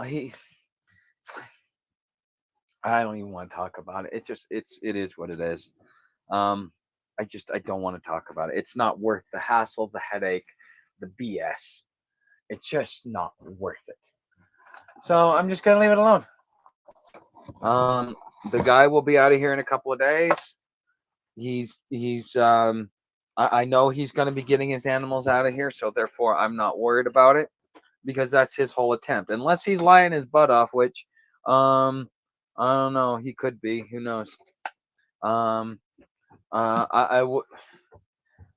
he, I don't even want to talk about it. It is what it is. Um, I don't want to talk about it. It's not worth the hassle, the headache, the BS. It's just not worth it. So I'm just gonna leave it alone. The guy will be out of here in a couple of days. He's I know he's gonna be getting his animals out of here, so therefore I'm not worried about it because that's his whole attempt. Unless he's lying his butt off, which I don't know, he could be. Who knows? Um I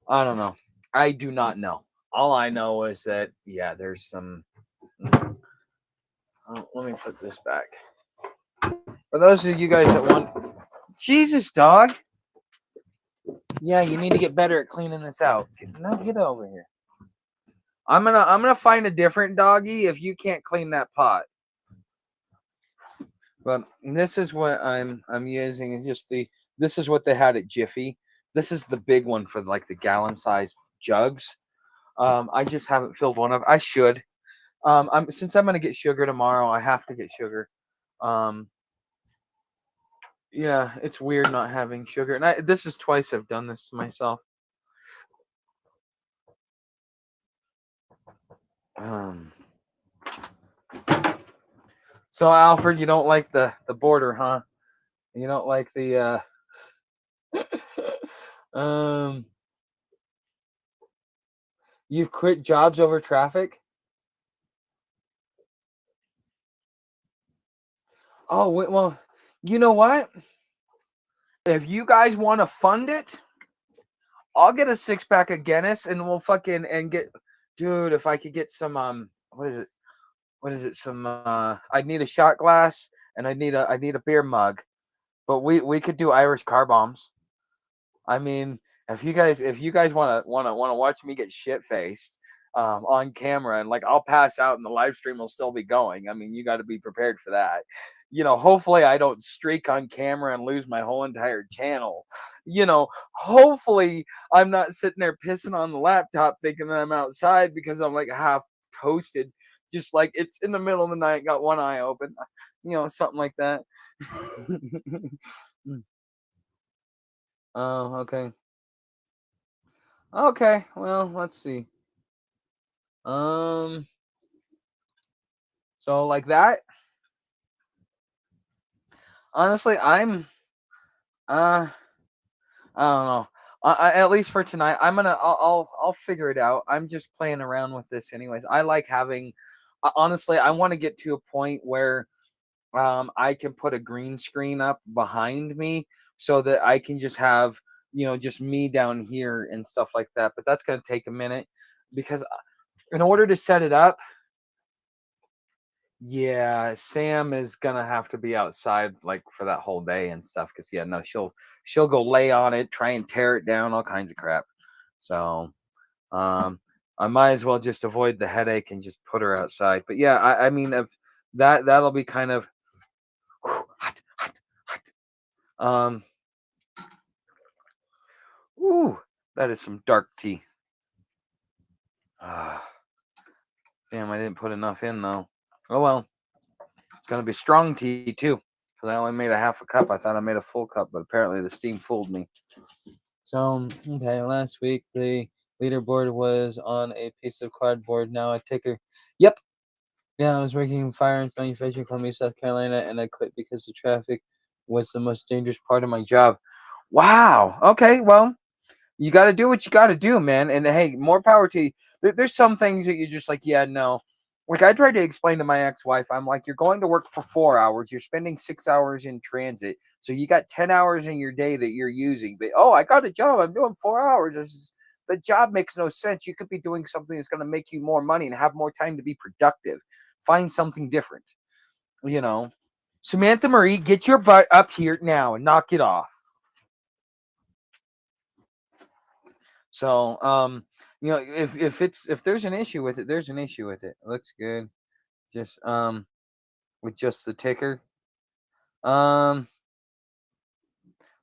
don't know. I do not know. All I know is that yeah, there's some. Let me put this back. For those of you guys that want, Jesus, dog. Yeah, you need to get better at cleaning this out. Now get over here. I'm gonna find a different doggy if you can't clean that pot. But this is what I'm using. It's just this is what they had at Jiffy. This is the big one for like the gallon size jugs. I just haven't filled one up. I should. Since I'm gonna get sugar tomorrow, I have to get sugar. Um, yeah, it's weird not having sugar, and this is twice I've done this to myself. Um, so Alfred, you don't like the border, huh? You don't like the um. You've quit jobs over traffic. Oh well, you know what? If you guys want to fund it, I'll get a 6-pack of Guinness and we'll fucking and get, dude. If I could get some what is it? What is it? Some I'd need a shot glass and I need a beer mug. But we could do Irish car bombs. I mean, if you guys wanna watch me get shit faced on camera and like I'll pass out and the live stream will still be going. I mean, you got to be prepared for that. Hopefully I don't streak on camera and lose my whole entire channel. Hopefully I'm not sitting there pissing on the laptop thinking that I'm outside because I'm like half toasted, just like it's in the middle of the night, got one eye open, something like that. Oh, okay. Okay, well, let's see. Um, so like that. Honestly, uh I don't know. At least for tonight, I'll figure it out. I'm just playing around with this anyways. I like having honestly, I want to get to a point where I can put a green screen up behind me so that I can just have, just me down here and stuff like that. But that's going to take a minute because in order to set it up, yeah, Sam is gonna have to be outside like for that whole day and stuff. Cause yeah, no, she'll go lay on it, try and tear it down, all kinds of crap. So, um, I might as well just avoid the headache and just put her outside. But yeah, I mean, if that'll be kind of hot, hot, hot. Ooh, that is some dark tea. Ah, damn, I didn't put enough in though. Oh well, it's gonna be strong tea too. Because I only made a half a cup. I thought I made a full cup, but apparently the steam fooled me. So, okay, last week the leaderboard was on a piece of cardboard. Now a ticker. Yep. Yeah, I was working in firearms manufacturing in Columbia, South Carolina, and I quit because the traffic was the most dangerous part of my job. Wow. Okay, well, you got to do what you got to do, man. And hey, more power to you. There's some things that you're just like, yeah, no. Like I tried to explain to my ex-wife, I'm like, you're going to work for 4 hours. You're spending 6 hours in transit, so you got 10 hours in your day that you're using. But oh, I got a job. I'm doing 4 hours. The job makes no sense. You could be doing something that's going to make you more money and have more time to be productive. Find something different. You know, Samantha Marie, get your butt up here now and knock it off. So, if there's an issue with it, there's an issue with it. It looks good. Just with just the ticker. Um,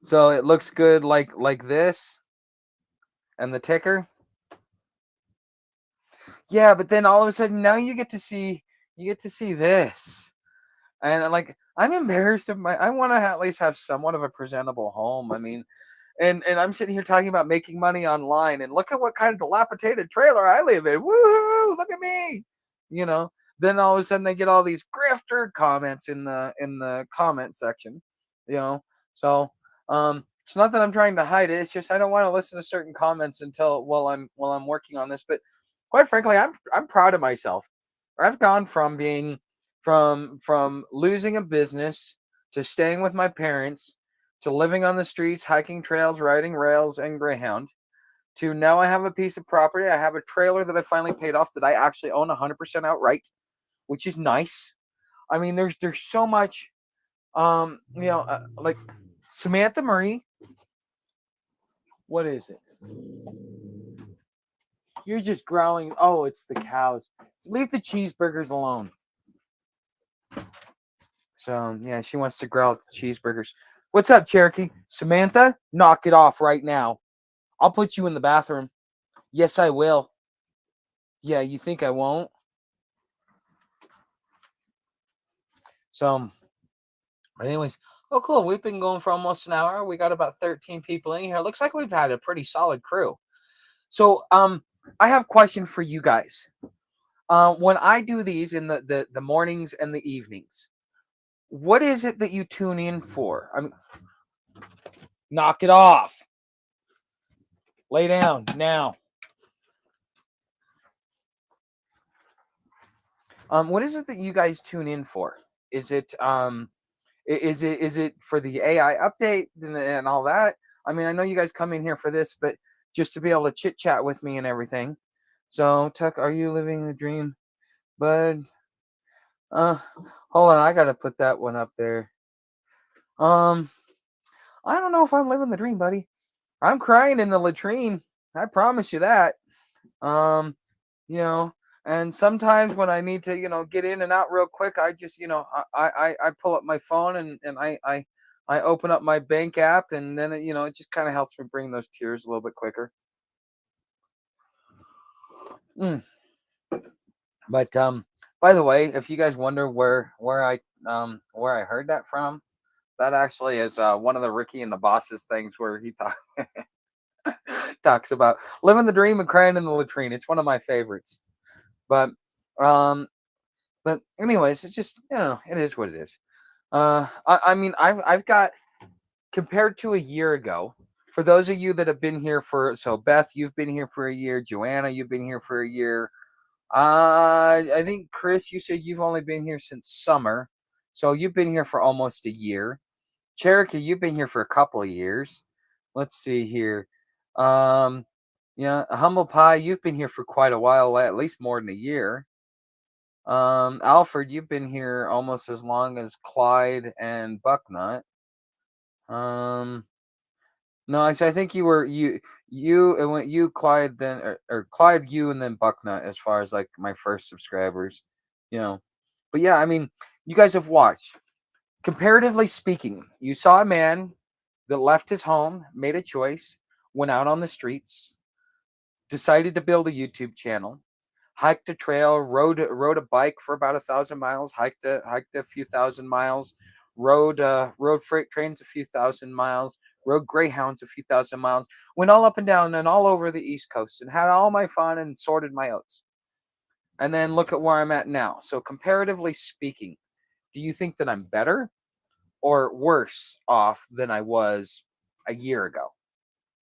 so it looks good like this and the ticker. Yeah, but then all of a sudden now you get to see this. And like I'm embarrassed of my I want to at least have somewhat of a presentable home. I mean, and I'm sitting here talking about making money online, and look at what kind of dilapidated trailer I live in. Woohoo! Look at me. You know. Then all of a sudden I get all these grifter comments in the comment section. You know. So it's not that I'm trying to hide it. It's just I don't want to listen to certain comments until while I'm working on this. But quite frankly, I'm proud of myself. I've gone from being from losing a business to staying with my parents to living on the streets, hiking trails, riding rails, and Greyhound, to now I have a piece of property. I have a trailer that I finally paid off that I actually own 100% outright, which is nice. I mean, there's so much, like Samantha Marie. What is it? You're just growling. Oh, it's the cows. Leave the cheeseburgers alone. So yeah, she wants to growl at the cheeseburgers. What's up, Cherokee? Samantha, knock it off right now. I'll put you in the bathroom. Yes, I will. Yeah, you think I won't? So, but anyways, oh cool. We've been going for almost an hour. We got about 13 people in here. Looks like we've had a pretty solid crew. So, I have a question for you guys. When I do these in the mornings and the evenings, what is it that you tune in for? I mean, knock it off. Lay down now. What is it that you guys tune in for? Is it is it for the AI update and all that? I mean, I know you guys come in here for this, but just to be able to chit chat with me and everything. So, Tuck, are you living the dream, bud? Uh, hold on, I gotta put that one up there. Um, I don't know if I'm living the dream, buddy. I'm crying in the latrine. I promise you that. Um, you know, and sometimes when I need to, get in and out real quick, I just, I pull up my phone and I open up my bank app, and then it just kind of helps me bring those tears a little bit quicker. Mm. But by the way, if you guys wonder where I heard that from, that actually is one of the Ricky and the Bosses things where he talks about living the dream and crying in the latrine. It's one of my favorites. But um, but anyways, it's just it is what it is. I mean, I've got compared to a year ago. For those of you that have been here so Beth, you've been here for a year. Joanna, you've been here for a year. I think Chris, you said you've only been here since summer, so you've been here for almost a year. Cherokee, you've been here for a couple of years. Let's see here. Um, yeah, Humble Pie, you've been here for quite a while, at least more than a year. Alfred, you've been here almost as long as Clyde and Bucknut. No, actually, I think you and when you Clyde then or Clyde you and then Bucknut as far as like my first subscribers, you know. But yeah, I mean, you guys have watched. Comparatively speaking, you saw a man that left his home, made a choice, went out on the streets, decided to build a YouTube channel, hiked a trail, rode a bike for about 1,000 miles, hiked a few thousand miles, rode freight trains a few thousand miles, rode greyhounds a few thousand miles, went all up and down and all over the East Coast and had all my fun and sorted my oats. And then look at where I'm at now. So comparatively speaking, do you think that I'm better or worse off than I was a year ago?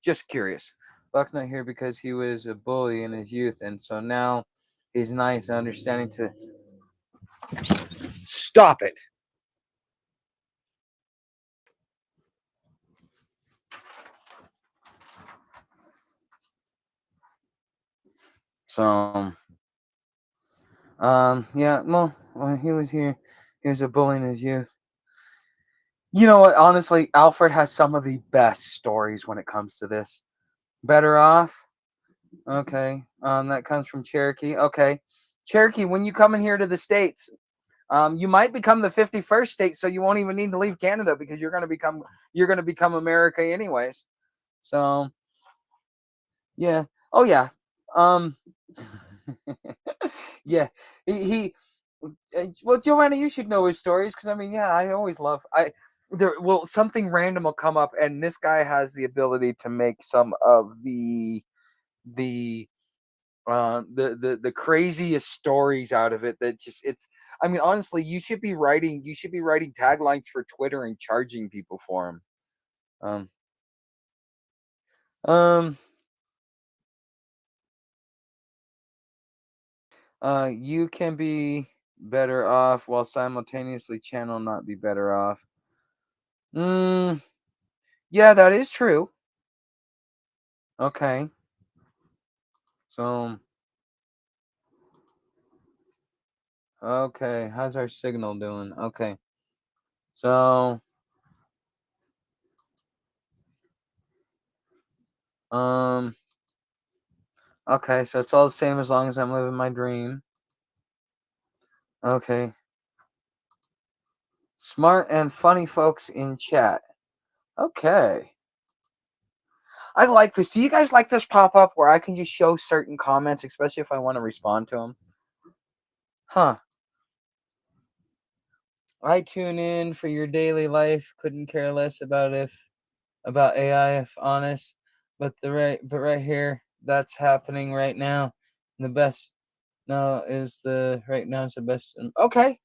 Just curious. Buck's not here because he was a bully in his youth, and so now he's nice and understanding to stop it. So, yeah, well, when he was here, he was a bully in his youth. You know what? Honestly, Alfred has some of the best stories when it comes to this. Better off? Okay. That comes from Cherokee. Okay. Cherokee, when you come in here to the States, you might become the 51st state, so you won't even need to leave Canada because you're gonna become America anyways. So yeah. Oh yeah. Um yeah. He well, Joanna, you should know his stories because I mean, yeah, I always love I there well something random will come up and this guy has the ability to make some of the the craziest stories out of it that just it's I mean honestly you should be writing taglines for Twitter and charging people for them. um um you can be better off while simultaneously channel not be better off. mm, yeah, that is true. Okay, so okay, how's our signal doing? Okay, so um okay, so it's all the same as long as I'm living my dream. Okay. Smart and funny folks in chat. Okay. I like this. Do you guys like this pop up where I can just show certain comments, especially if I want to respond to them? Huh. I tune in for your daily life. Couldn't care less about AI if honest. But right here, that's happening right now. The best no is the right now is the best. Okay.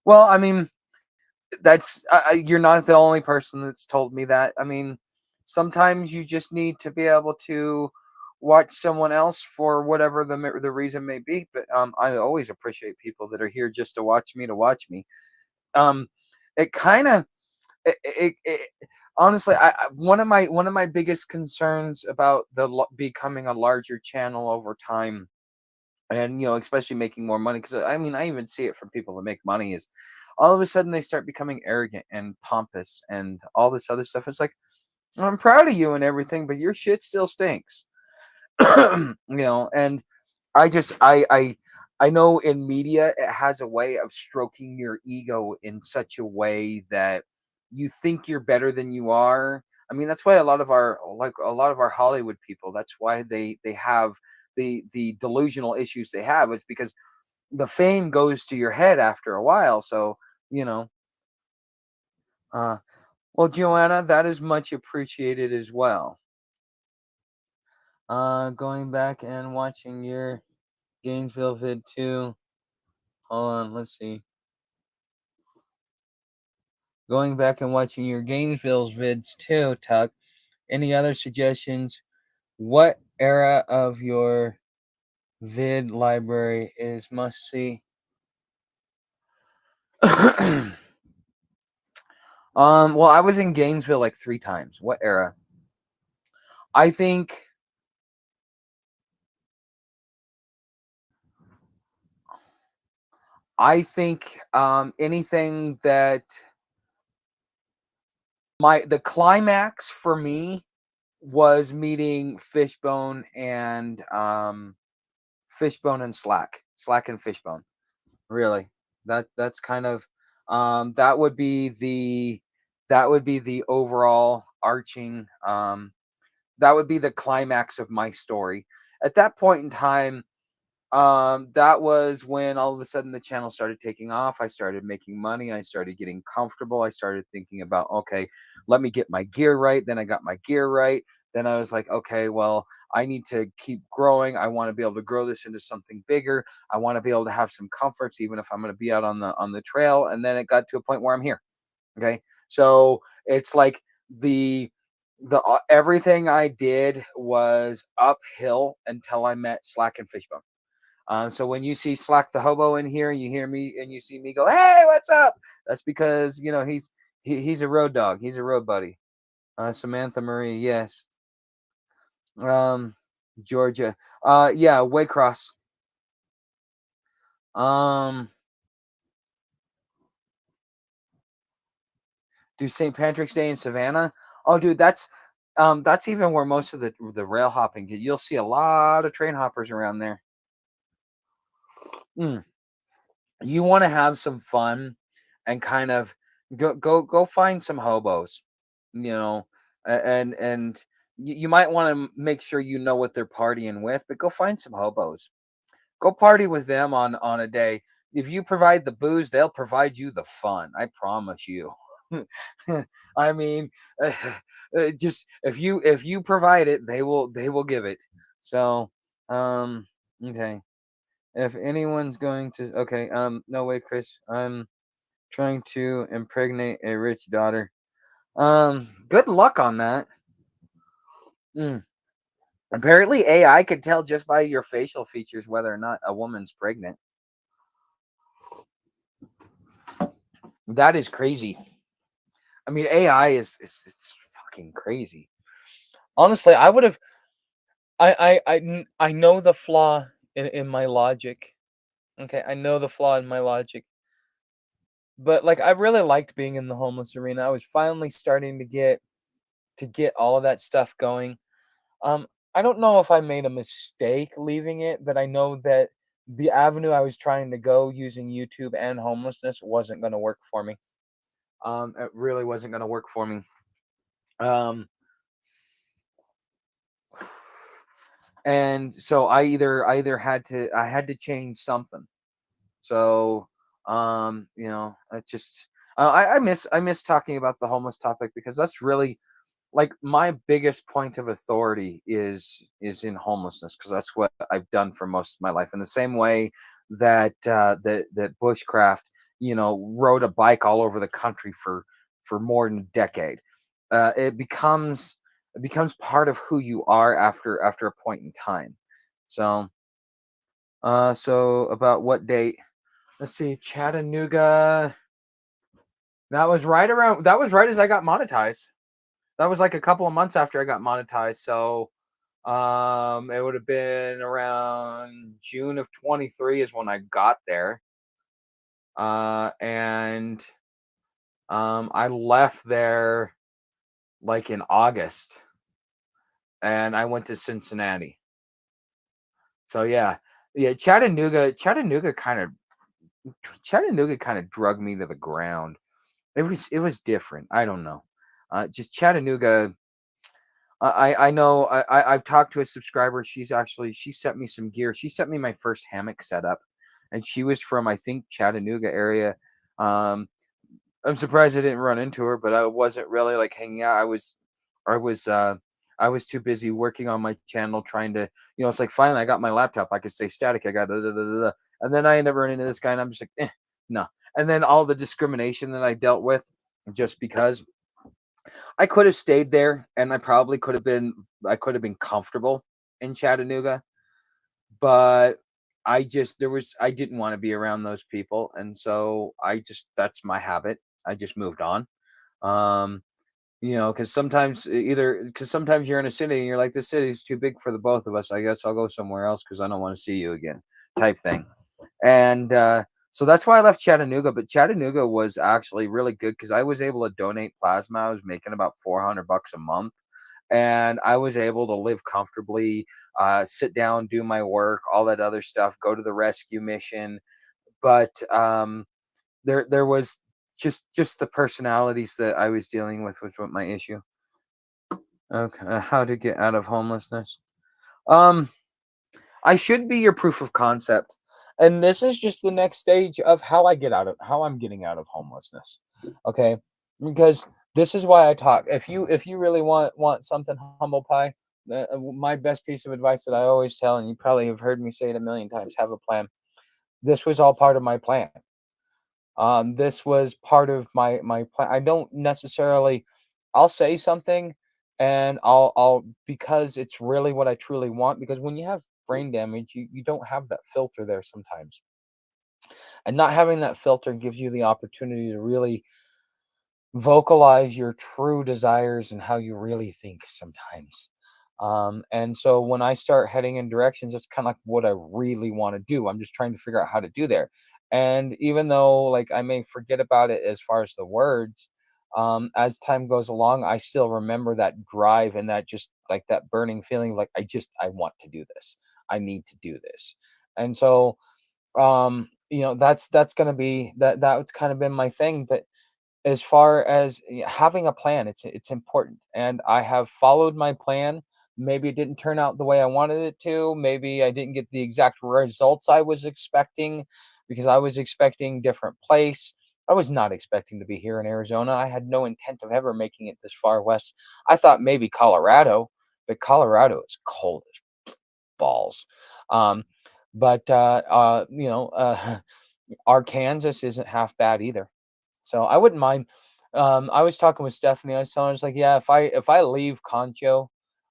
Well, I mean, that's you're not the only person that's told me that. I mean, sometimes you just need to be able to watch someone else for whatever the reason may be. But I always appreciate people that are here just to watch me Um, it kind of it honestly, one of my biggest concerns about becoming a larger channel over time and especially making more money because I mean I even see it from people that make money is all of a sudden they start becoming arrogant and pompous and all this other stuff. It's like I'm proud of you and everything but your shit still stinks. And I know in media it has a way of stroking your ego in such a way that you think you're better than you are. I mean that's why a lot of our Hollywood people, that's why they have the delusional issues they have. It's because the fame goes to your head after a while. So you know uh well, Joanna, that is much appreciated as well. Going back and watching your Gainesville vid too. Hold on, let's see. Going back and watching your Gainesville's vids too, Tuck. Any other suggestions? What era of your vid library is must see? Well, I was in Gainesville like 3 times. What era? I think anything that the climax for me was meeting Fishbone and Slack and Fishbone. Really, that's kind of that would be the overall arching that would be the climax of my story. At that point in time, that was when all of a sudden the channel started taking off. I started making money. I started getting comfortable. I started thinking about, okay, let me get my gear right. Then I got my gear right. Then I was like, okay, well, I need to keep growing. I want to be able to grow this into something bigger. I want to be able to have some comforts, even if I'm going to be out on the trail. And then it got to a point where I'm here. Okay, so it's like the everything I did was uphill until I met Slack and Fishbone. So when you see Slack the Hobo in here, and you hear me and you see me go, "Hey, what's up?" That's because he's a road dog. He's a road buddy. Samantha Marie, yes. Um, Georgia. Yeah, Waycross. Um, do St. Patrick's Day in Savannah. Oh, dude, That's even where most of the rail hopping. You'll see a lot of train hoppers around there. Mm. You want to have some fun and kind of go find some hobos, you know, and you might want to make sure you know what they're partying with, but go find some hobos. Go party with them on a day. If you provide the booze, they'll provide you the fun. I promise you. I mean, just if you provide it, they will give it. So, um, okay. If anyone's going to, okay, no way, Chris. I'm trying to impregnate a rich daughter. Good luck on that. Mm. Apparently, AI can tell just by your facial features whether or not a woman's pregnant. That is crazy. I mean, AI is it's fucking crazy. Honestly, I would have. I know the flaw in my logic. Okay, I know the flaw in my logic. But like, I really liked being in the homeless arena. I was finally starting to get all of that stuff going. Um, I don't know if I made a mistake leaving it, but I know that the avenue I was trying to go using YouTube and homelessness wasn't going to work for me. It really wasn't going to work for me. Um, and so I either had to change something. So, I just I miss talking about the homeless topic because that's really like my biggest point of authority is in homelessness because that's what I've done for most of my life. In the same way that bushcraft, rode a bike all over the country for more than a decade. It becomes part of who you are after a point in time. So, so about what date? Let's see, Chattanooga. That was right as I got monetized. That was like a couple of months after I got monetized. So it would have been around June of 23 is when I got there. And I left there like in August and I went to Cincinnati. So yeah. Yeah, Chattanooga kind of drug me to the ground. It was different. I don't know. Just Chattanooga. I know I've talked to a subscriber. She sent me some gear. She sent me my first hammock setup, and she was from I think Chattanooga area. Um, I'm surprised I didn't run into her, but I wasn't really like hanging out. I was I was too busy working on my channel trying to it's like finally I got my laptop. I could stay static. I got da, da, da, da, da. And then I end up running into this guy, and I'm just like no. And then all the discrimination that I dealt with just because I could have stayed there and I could have been comfortable in Chattanooga, but I didn't want to be around those people and so that's my habit. I just moved on. Um because sometimes you're in a city and you're like this city's too big for the both of us. I guess I'll go somewhere else because I don't want to see you again type thing. And so that's why I left Chattanooga. But Chattanooga was actually really good because I was able to donate plasma. I was making about $400 a month, and I was able to live comfortably, sit down, do my work, all that other stuff, go to the rescue mission. But there was just the personalities that I was dealing with was what my issue. Okay, how to get out of homelessness. Um, I should be your proof of concept. And this is just the next stage of how I'm getting out of homelessness. Okay? Because this is why I talk. If you really want something humble pie, my best piece of advice that I always tell, and you probably have heard me say it a million times, have a plan. This was all part of my plan. This was part of my plan. I don't necessarily I'll say something and I'll because it's really what I truly want because when you have brain damage, you don't have that filter there sometimes. And not having that filter gives you the opportunity to really vocalize your true desires and how you really think sometimes. And so when I start heading in directions, it's kind of like what I really want to do. I'm just trying to figure out how to do there. And even though like I may forget about it as far as the words, As time goes along, I still remember that drive and that just like that burning feeling, like I want to do this. I need to do this. And so, that's gonna be that's kind of been my thing. But as far as having a plan, it's important, and I have followed my plan. Maybe it didn't turn out the way I wanted it to. Maybe I didn't get the exact results I was expecting, because I was expecting different place. I was not expecting to be here in Arizona. I had no intent of ever making it this far west. I thought maybe Colorado, but Colorado is cold as balls. Um, but Arkansas isn't half bad either. So I wouldn't mind. I was talking with Stephanie. I was telling her, it's like, yeah, if I leave Concho,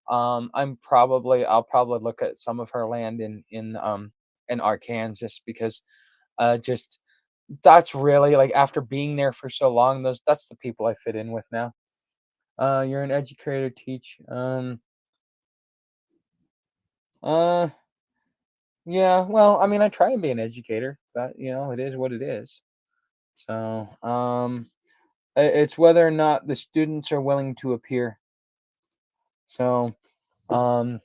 I'll probably look at some of her land in Arkansas, because just that's really like, after being there for so long, that's the people I fit in with now. You're an educator, teach. Uh, yeah. Well, I mean, I try and be an educator, but it is what it is. So, it's whether or not the students are willing to appear. So, um,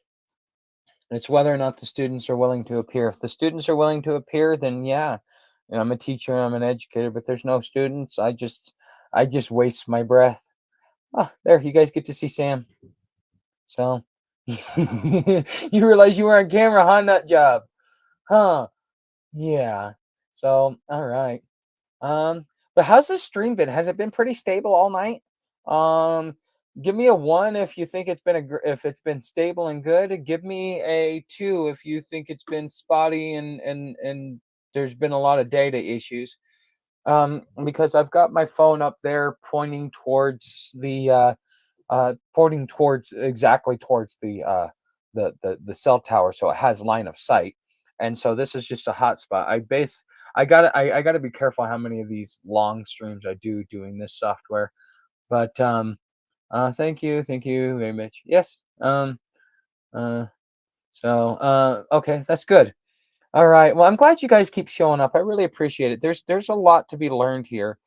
it's whether or not the students are willing to appear. If the students are willing to appear, then yeah, I'm a teacher, I'm an educator. But there's no students. I just waste my breath. Ah, there, you guys get to see Sam. So, you realize you were on camera, huh? Nut job, huh? Yeah. So, all right. Um, but how's the stream been? Has it been pretty stable all night? Um, Give me a one if you think if it's been stable and good. Give me a two if you think it's been spotty and there's been a lot of data issues. Because I've got my phone up there pointing towards exactly towards the cell tower, so it has line of sight. And so this is just a hot spot. I gotta be careful how many of these long streams I do doing this software. But thank you very much. Yes. Uh, okay, that's good. All right. Well, I'm glad you guys keep showing up. I really appreciate it. There's a lot to be learned here.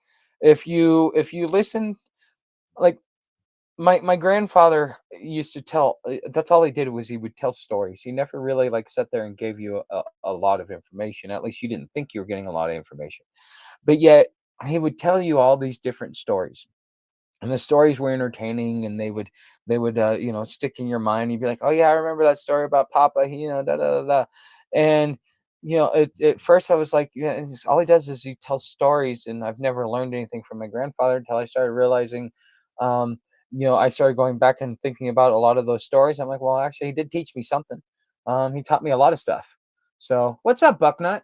If you listen, like my grandfather used to tell, that's all he did, was he would tell stories. He never really like sat there and gave you a lot of information. At least you didn't think you were getting a lot of information. But yet he would tell you all these different stories, and the stories were entertaining, and they would stick in your mind. You'd be like, oh yeah, I remember that story about Papa, da da da da. And at first I was like, yeah, all he does is he tells stories, and I've never learned anything from my grandfather until I started realizing, um I started going back and thinking about a lot of those stories. I'm like, well, actually he did teach me something. He taught me a lot of stuff. So what's up, Bucknut?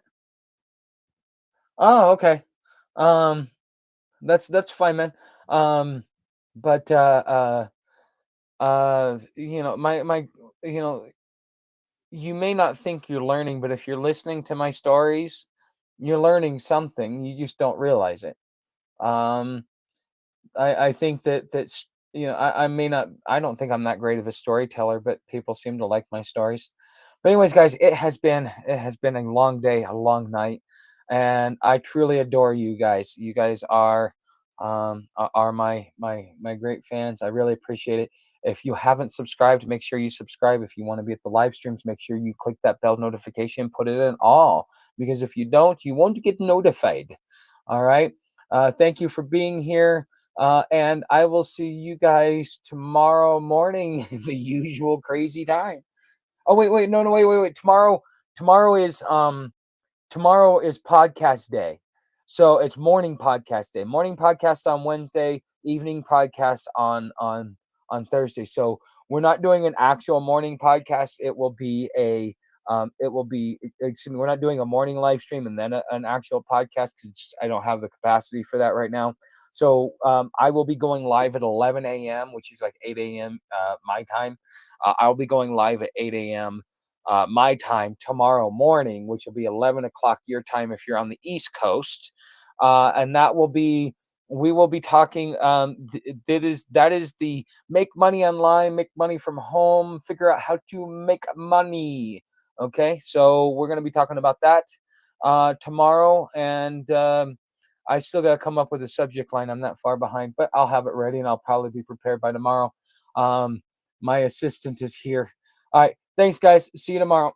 Oh, okay. um that's fine, man. um but my you know you may not think you're learning, but if you're listening to my stories, you're learning something. You just don't realize it. um I think I may not, I don't think I'm that great of a storyteller, but people seem to like my stories. But anyways, guys, it has been a long day, a long night, and I truly adore you guys. You guys are my great fans. I really appreciate it. If you haven't subscribed, make sure you subscribe. If you want to be at the live streams, make sure you click that bell notification, put it in all, because if you don't, you won't get notified. All right. Thank you for being here. And I will see you guys tomorrow morning, the usual crazy time. Oh wait, no, wait. Tomorrow is podcast day. So it's morning podcast day. Morning podcast on Wednesday, evening podcast on Thursday. So we're not doing an actual morning podcast. Excuse me, we're not doing a morning live stream and then an actual podcast, because I don't have the capacity for that right now. So I will be going live at 11 a.m., which is like 8 a.m. My time. I'll be going live at 8 a.m. My time tomorrow morning, which will be 11 o'clock your time if you're on the East Coast. And we will be talking. That is the make money online, make money from home, figure out how to make money. Okay, so we're going to be talking about that tomorrow. And I still got to come up with a subject line. I'm not far behind, but I'll have it ready and I'll probably be prepared by tomorrow. My assistant is here. All right. Thanks, guys. See you tomorrow.